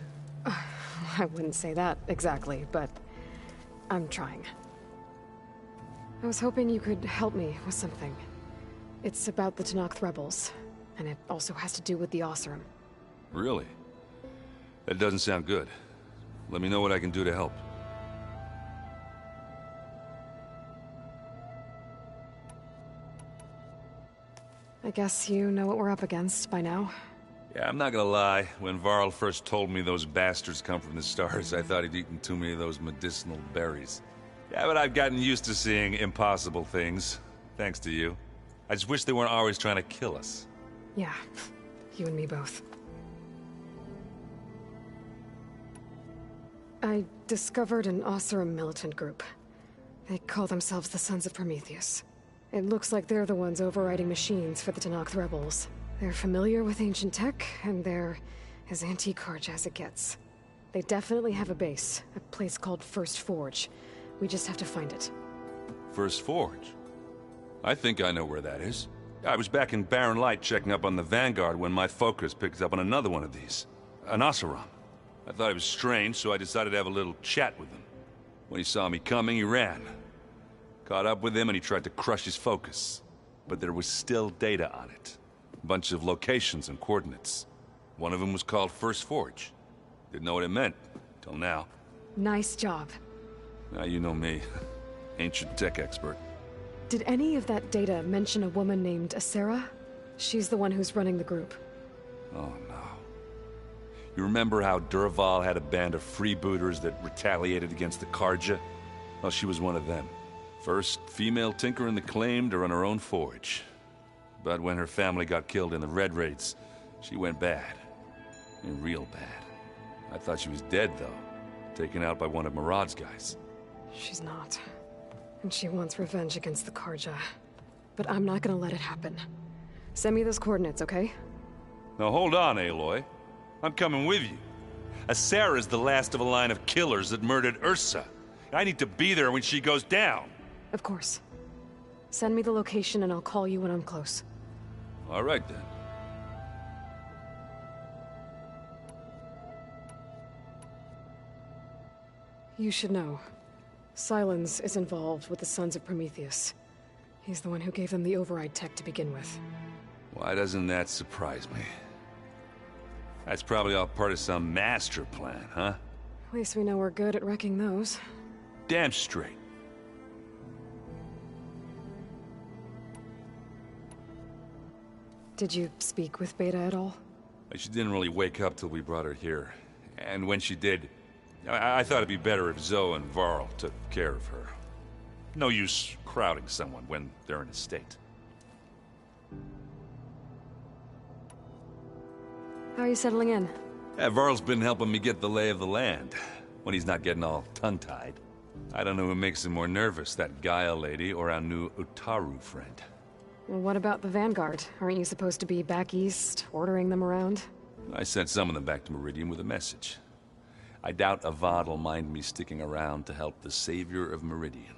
I wouldn't say that exactly, but I'm trying. I was hoping you could help me with something. It's about the Tenakth rebels, and it also has to do with the Oseram. Really? That doesn't sound good. Let me know what I can do to help. I guess you know what we're up against by now. Yeah, I'm not gonna lie. When Varl first told me those bastards come from the stars, I thought he'd eaten too many of those medicinal berries. Yeah, but I've gotten used to seeing impossible things, thanks to you. I just wish they weren't always trying to kill us. Yeah, you and me both. I discovered an Oseram militant group. They call themselves the Sons of Prometheus. It looks like they're the ones overriding machines for the Tenakth rebels. They're familiar with ancient tech, and they're as anti-Carja as it gets. They definitely have a base, a place called First Forge. We just have to find it. First Forge? I think I know where that is. I was back in Barren Light checking up on the Vanguard when my focus picked up on another one of these. An Oseram. I thought it was strange, so I decided to have a little chat with him. When he saw me coming, he ran. Caught up with him and he tried to crush his focus. But there was still data on it. A bunch of locations and coordinates. One of them was called First Forge. Didn't know what it meant, till now. Nice job. Now you know me. Ancient tech expert. Did any of that data mention a woman named Asera? She's the one who's running the group. Oh no. You remember how Durval had a band of freebooters that retaliated against the Carja? Well, she was one of them. First female tinker in the claim to run her own forge. But when her family got killed in the Red Raids, she went bad. Real bad. I thought she was dead, though. Taken out by one of Murad's guys. She's not. And she wants revenge against the Carja. But I'm not gonna let it happen. Send me those coordinates, okay? Now hold on, Aloy. I'm coming with you. Asera's the last of a line of killers that murdered Ursa. I need to be there when she goes down. Of course. Send me the location and I'll call you when I'm close. All right, then. You should know. Sylens is involved with the Sons of Prometheus. He's the one who gave them the override tech to begin with. Why doesn't that surprise me? That's probably all part of some master plan, huh? At least we know we're good at wrecking those. Damn straight. Did you speak with Beta at all? She didn't really wake up till we brought her here. And when she did, I thought it'd be better if Zoe and Varl took care of her. No use crowding someone when they're in a state. How are you settling in? Varl's been helping me get the lay of the land, when he's not getting all tongue-tied. I don't know who makes him more nervous, that Gaia lady or our new Utaru friend. Well, what about the Vanguard? Aren't you supposed to be back east, ordering them around? I sent some of them back to Meridian with a message. I doubt Avad will mind me sticking around to help the savior of Meridian.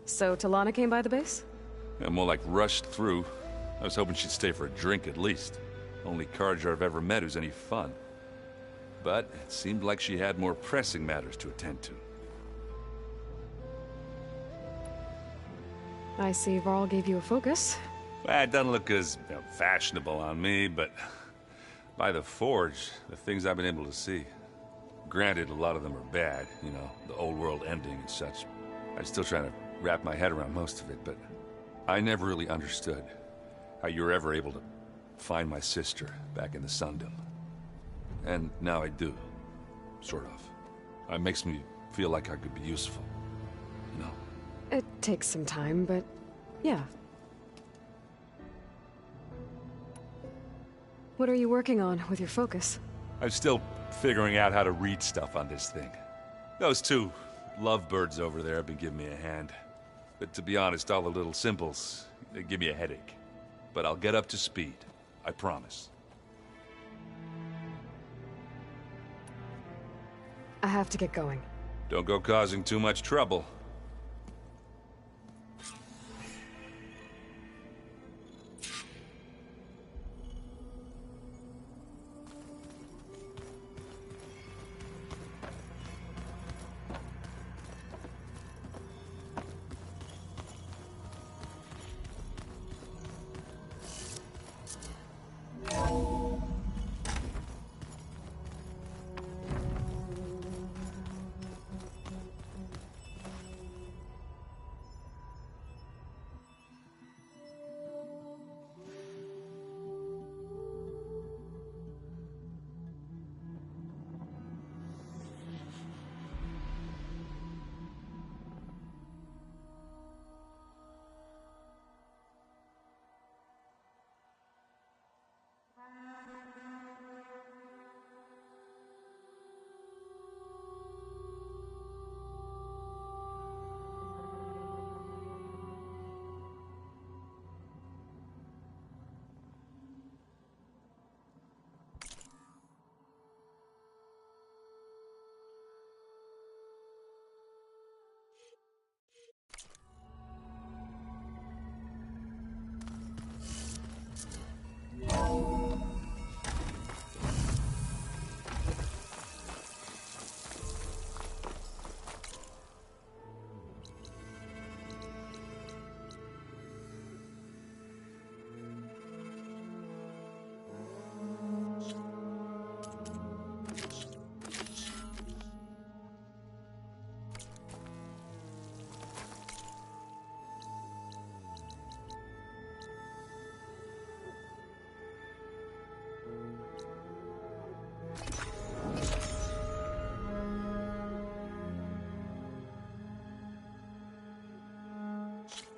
So Talana came by the base? Yeah, more like rushed through. I was hoping she'd stay for a drink at least. Only Carja I've ever met who's any fun. But it seemed like she had more pressing matters to attend to. I see Varl gave you a focus. Well, it doesn't look as fashionable on me, but by the Forge, the things I've been able to see. Granted, a lot of them are bad, you know, the old world ending and such. I'm still trying to wrap my head around most of it, but I never really understood how you were ever able to find my sister back in the Sundom. And now I do, sort of. It makes me feel like I could be useful, you know? It takes some time, but yeah. What are you working on with your focus? I'm still figuring out how to read stuff on this thing. Those two lovebirds over there have been giving me a hand. But to be honest, all the little symbols, they give me a headache. But I'll get up to speed, I promise. I have to get going. Don't go causing too much trouble.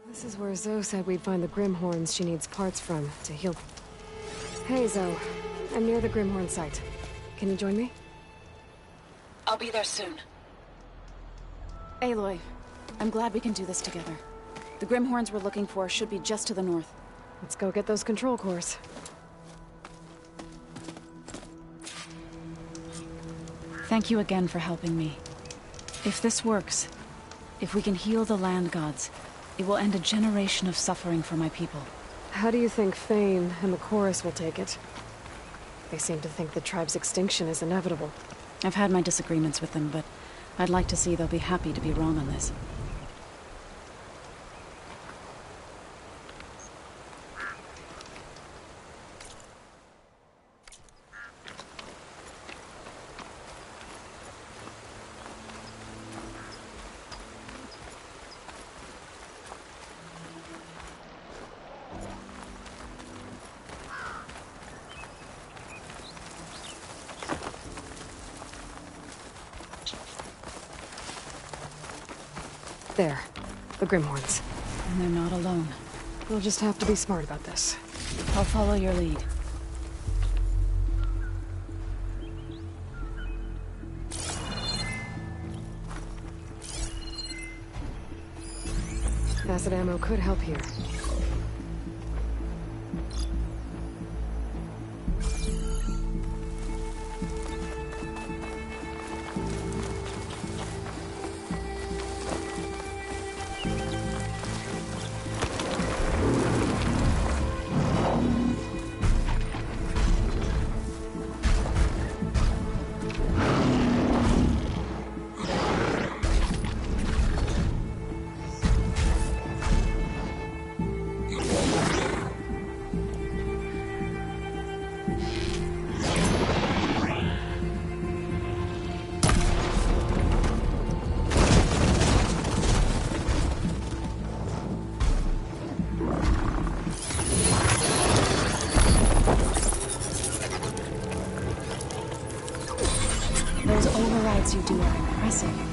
This is where Zoe said we'd find the Grimhorns she needs parts from to heal. Hey, Zoe. I'm near the Grimhorn site. Can you join me? I'll be there soon. Aloy, I'm glad we can do this together. The Grimhorns we're looking for should be just to the north. Let's go get those control cores. Thank you again for helping me. If this works, if we can heal the land gods, it will end a generation of suffering for my people. How do you think Thane and the Chorus will take it? They seem to think the tribe's extinction is inevitable. I've had my disagreements with them, but I'd like to see they'll be happy to be wrong on this. There. The Grimhorns. And they're not alone. We'll just have to be smart about this. I'll follow your lead. Acid ammo could help here. Those overrides you do are impressive.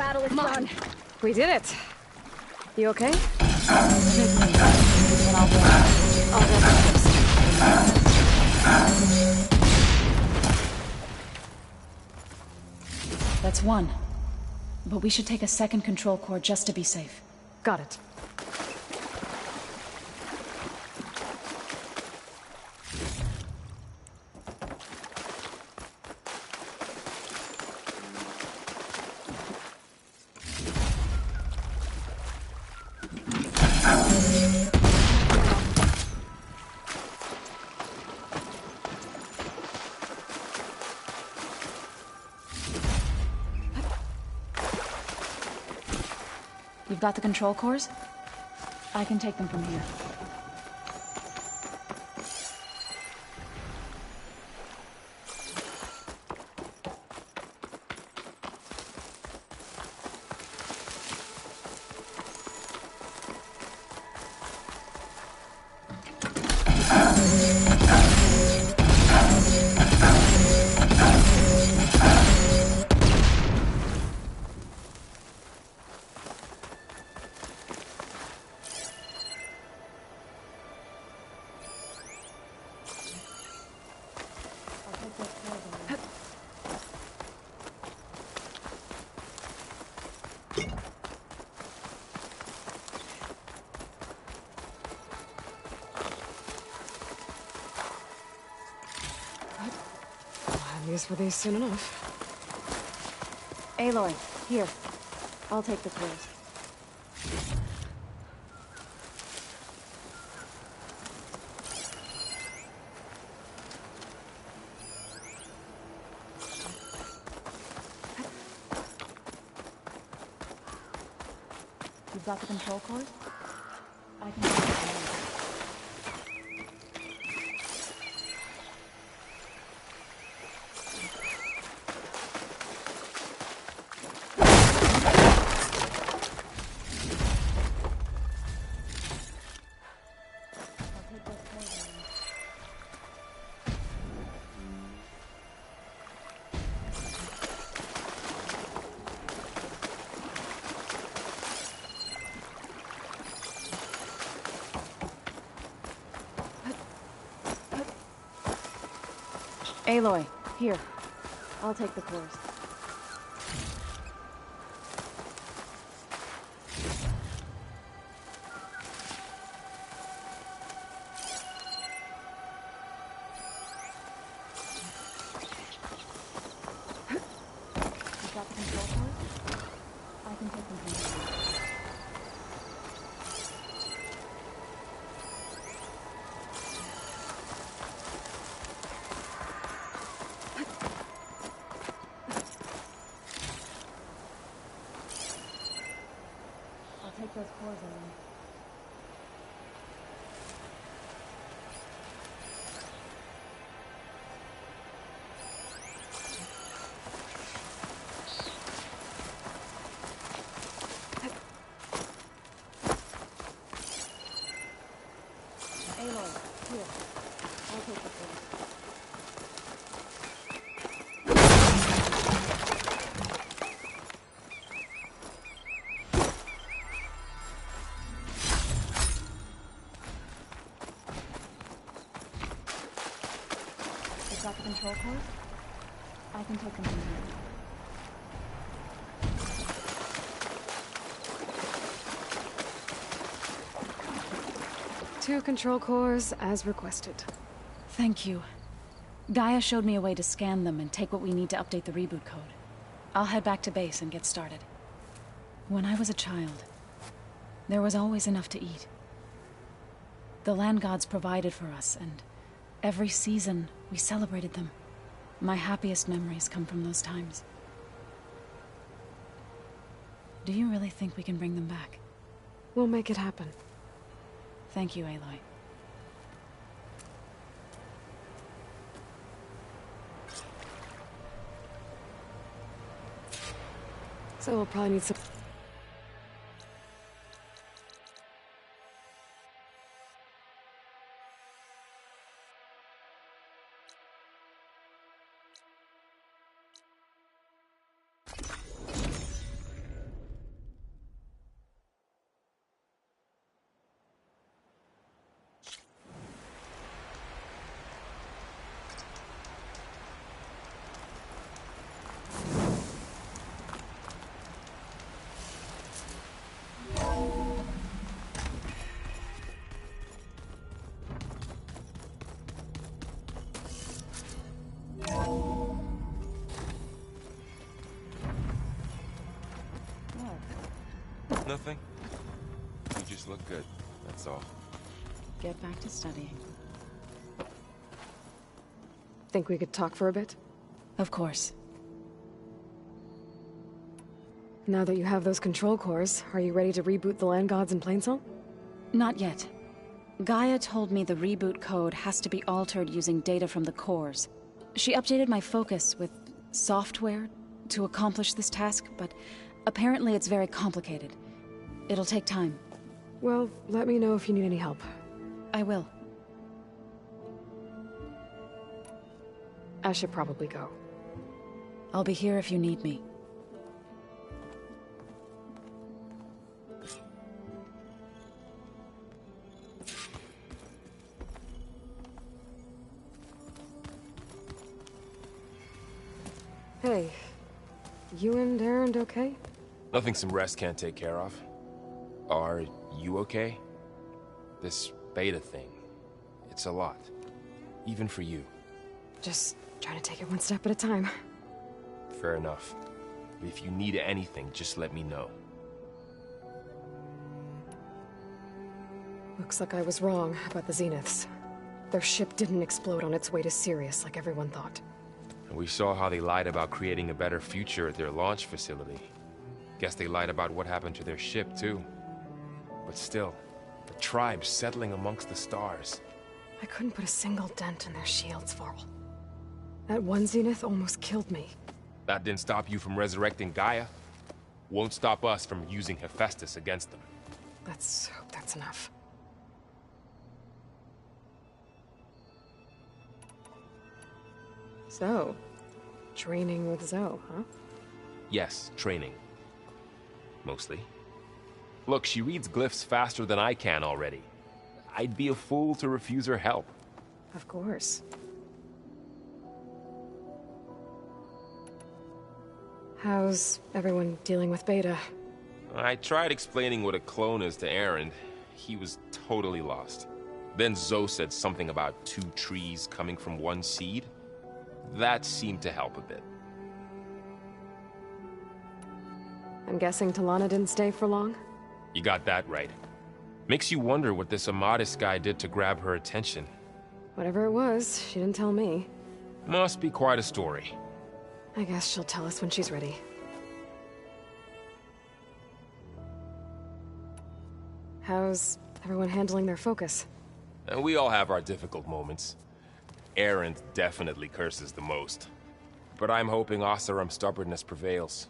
battle is done. We did it. You okay? That's one. But we should take a second control core just to be safe. Got it. You've got the control cores? I can take them from here. Use for these soon enough. Aloy, here. I'll take the cores. You've got the control cores? I can take them from here. Aloy, here. I'll take the cores. You've got the control cores? I can take them from here. Take those cores away. Aloy, here. I'll take the cores. Got the control cores? I can take them from here. 2 control cores, as requested. Thank you. Gaia showed me a way to scan them and take what we need to update the reboot code. I'll head back to base and get started. When I was a child, there was always enough to eat. The land gods provided for us, and every season, we celebrated them. My happiest memories come from those times. Do you really think we can bring them back? We'll make it happen. Thank you, Aloy. So we'll probably need some... Nothing? You just look good, that's all. Get back to studying. Think we could talk for a bit? Of course. Now that you have those control cores, are you ready to reboot the land gods in Plainsong? Not yet. Gaia told me the reboot code has to be altered using data from the cores. She updated my focus with software to accomplish this task, but apparently it's very complicated. It'll take time. Well, let me know if you need any help. I will. I should probably go. I'll be here if you need me. Hey, you and Erend okay? Nothing some rest can't take care of. Are you okay? This beta thing, it's a lot. Even for you. Just trying to take it one step at a time. Fair enough. If you need anything, just let me know. Looks like I was wrong about the Zeniths. Their ship didn't explode on its way to Sirius like everyone thought. And we saw how they lied about creating a better future at their launch facility. Guess they lied about what happened to their ship, too. But still, the tribe settling amongst the stars. I couldn't put a single dent in their shields, Varl. That one Zenith almost killed me. That didn't stop you from resurrecting Gaia. Won't stop us from using Hephaestus against them. Let's hope that's enough. So, training with Zoe, huh? Yes, training. Mostly. Look, she reads glyphs faster than I can already. I'd be a fool to refuse her help. Of course. How's everyone dealing with Beta? I tried explaining what a clone is to Erend. He was totally lost. Then Zoe said something about 2 trees coming from 1 seed. That seemed to help a bit. I'm guessing Talana didn't stay for long? You got that right. Makes you wonder what this Amadis guy did to grab her attention. Whatever it was, she didn't tell me. Must be quite a story. I guess she'll tell us when she's ready. How's everyone handling their focus? And we all have our difficult moments. Erend definitely curses the most. But I'm hoping Oseram's stubbornness prevails.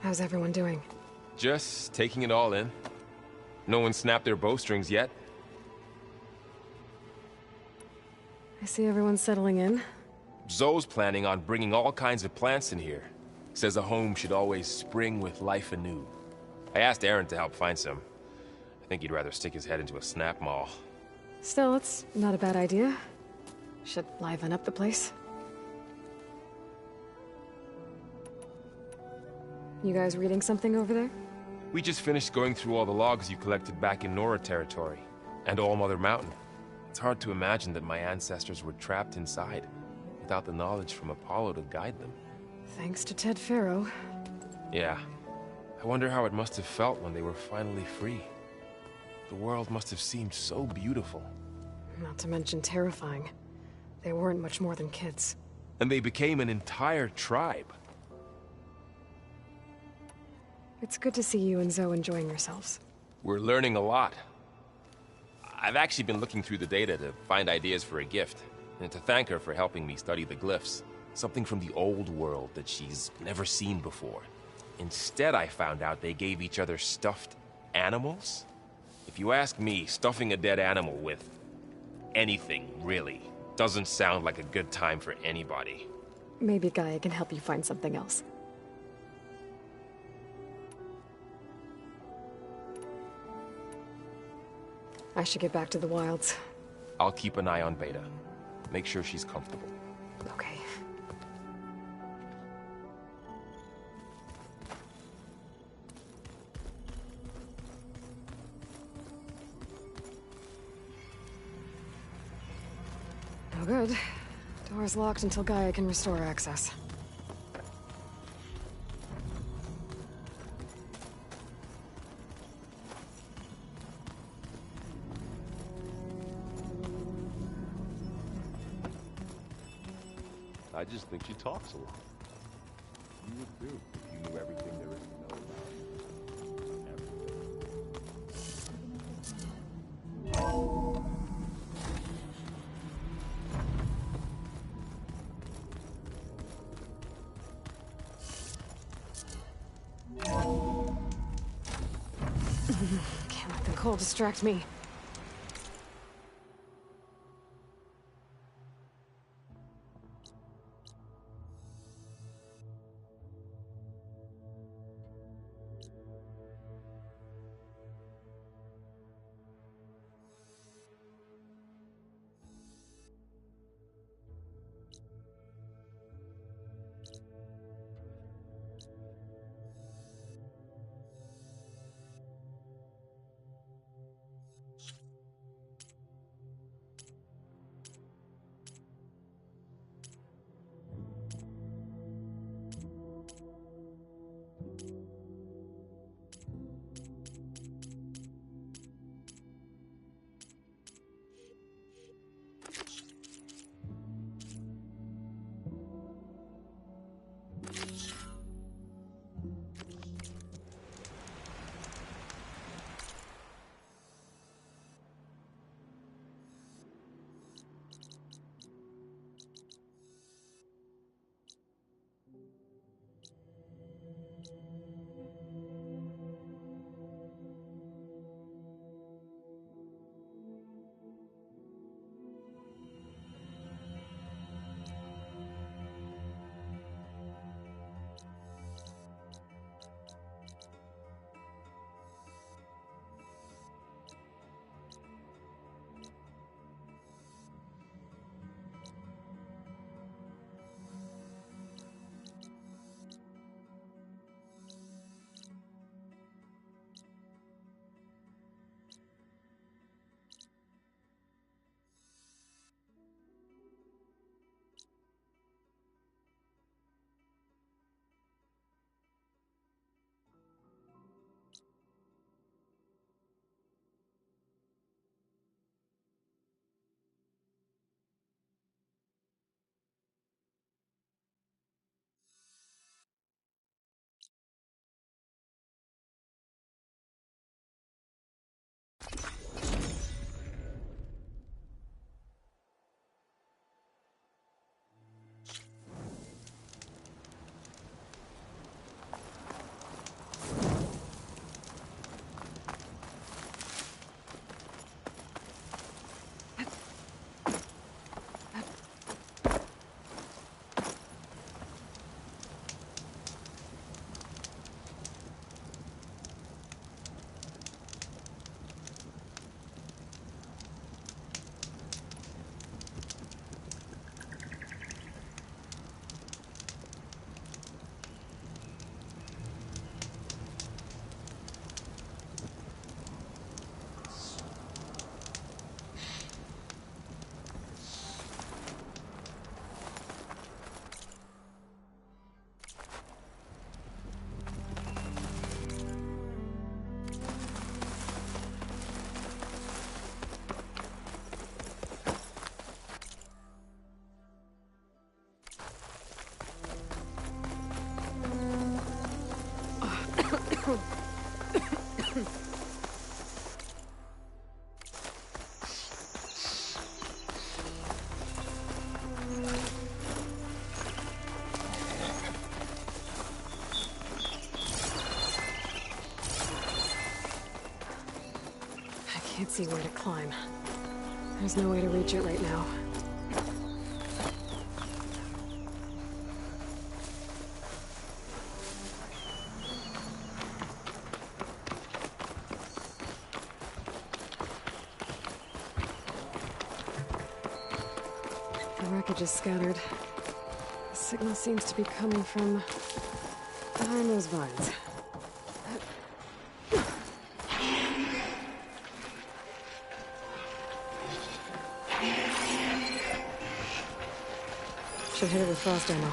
How's everyone doing? Just taking it all in. No one snapped their bowstrings yet. I see everyone settling in. Zoe's planning on bringing all kinds of plants in here. Says a home should always spring with life anew. I asked Erend to help find some. I think he'd rather stick his head into a snap mall. Still, it's not a bad idea. Should liven up the place. You guys reading something over there? We just finished going through all the logs you collected back in Nora territory, and All Mother Mountain. It's hard to imagine that my ancestors were trapped inside, without the knowledge from Apollo to guide them. Thanks to Ted Faro. Yeah. I wonder how it must have felt when they were finally free. The world must have seemed so beautiful. Not to mention terrifying. They weren't much more than kids. And they became an entire tribe. It's good to see you and Zoe enjoying yourselves. We're learning a lot. I've actually been looking through the data to find ideas for a gift, and to thank her for helping me study the glyphs. Something from the old world that she's never seen before. Instead, I found out they gave each other stuffed animals. If you ask me, stuffing a dead animal with anything, really, doesn't sound like a good time for anybody. Maybe Gaia can help you find something else. I should get back to the wilds. I'll keep an eye on Beta. Make sure she's comfortable. Okay. No good. Door's locked until Gaia can restore access. I just think she talks a lot. You would too, if you knew everything there is to know about Can't let the cold distract me. Can't see where to climb. There's no way to reach it right now. The wreckage is scattered. The signal seems to be coming from behind those vines. Should hit it with frost ammo.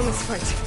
won this fight.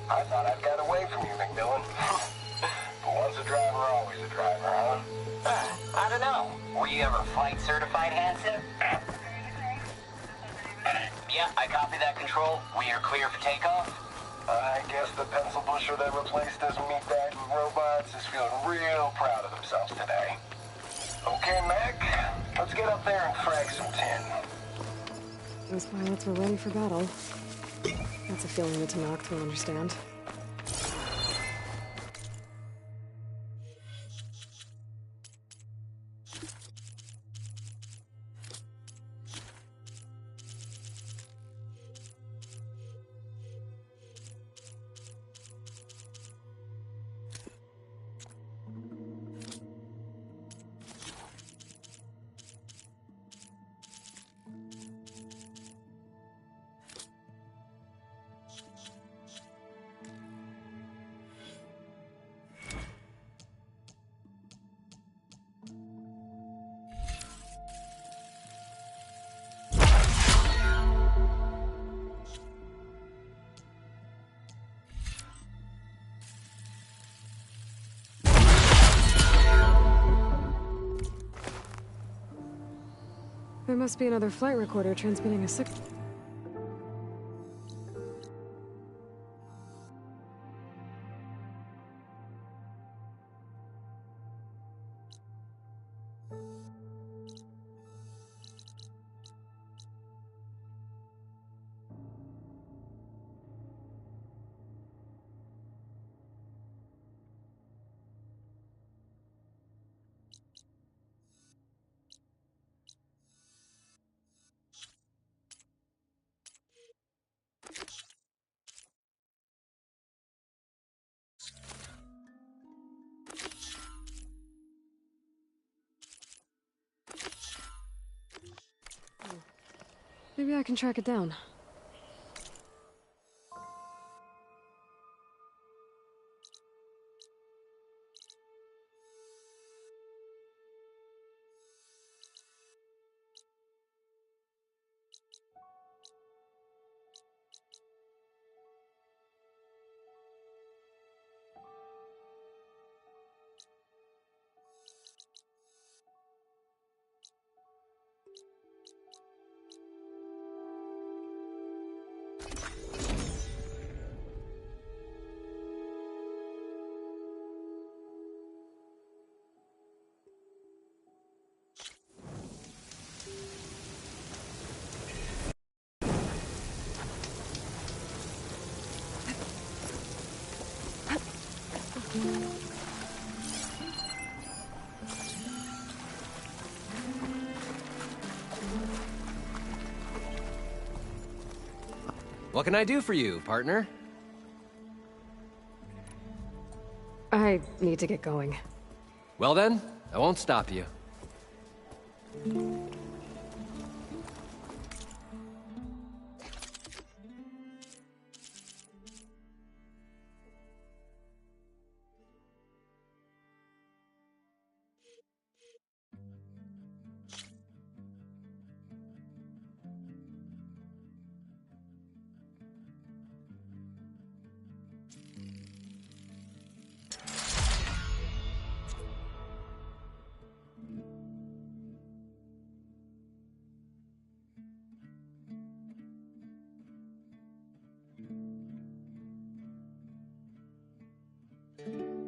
I thought I'd got away from you, McMillan. But once a driver, always a driver, huh? I don't know. Were you ever flight certified, Hanson? Yeah, I copy that, Control. We are clear for takeoff. I guess the pencil pusher that replaced us meat-bagged robots is feeling real proud of themselves today. Okay, Mac, let's get up there and frag some tin. Those pilots were ready for battle. That's a feeling the Tenakth will understand. There must be another flight recorder transmitting a signal. Maybe I can track it down. What can I do for you, partner? I need to get going. Well then, I won't stop you. you.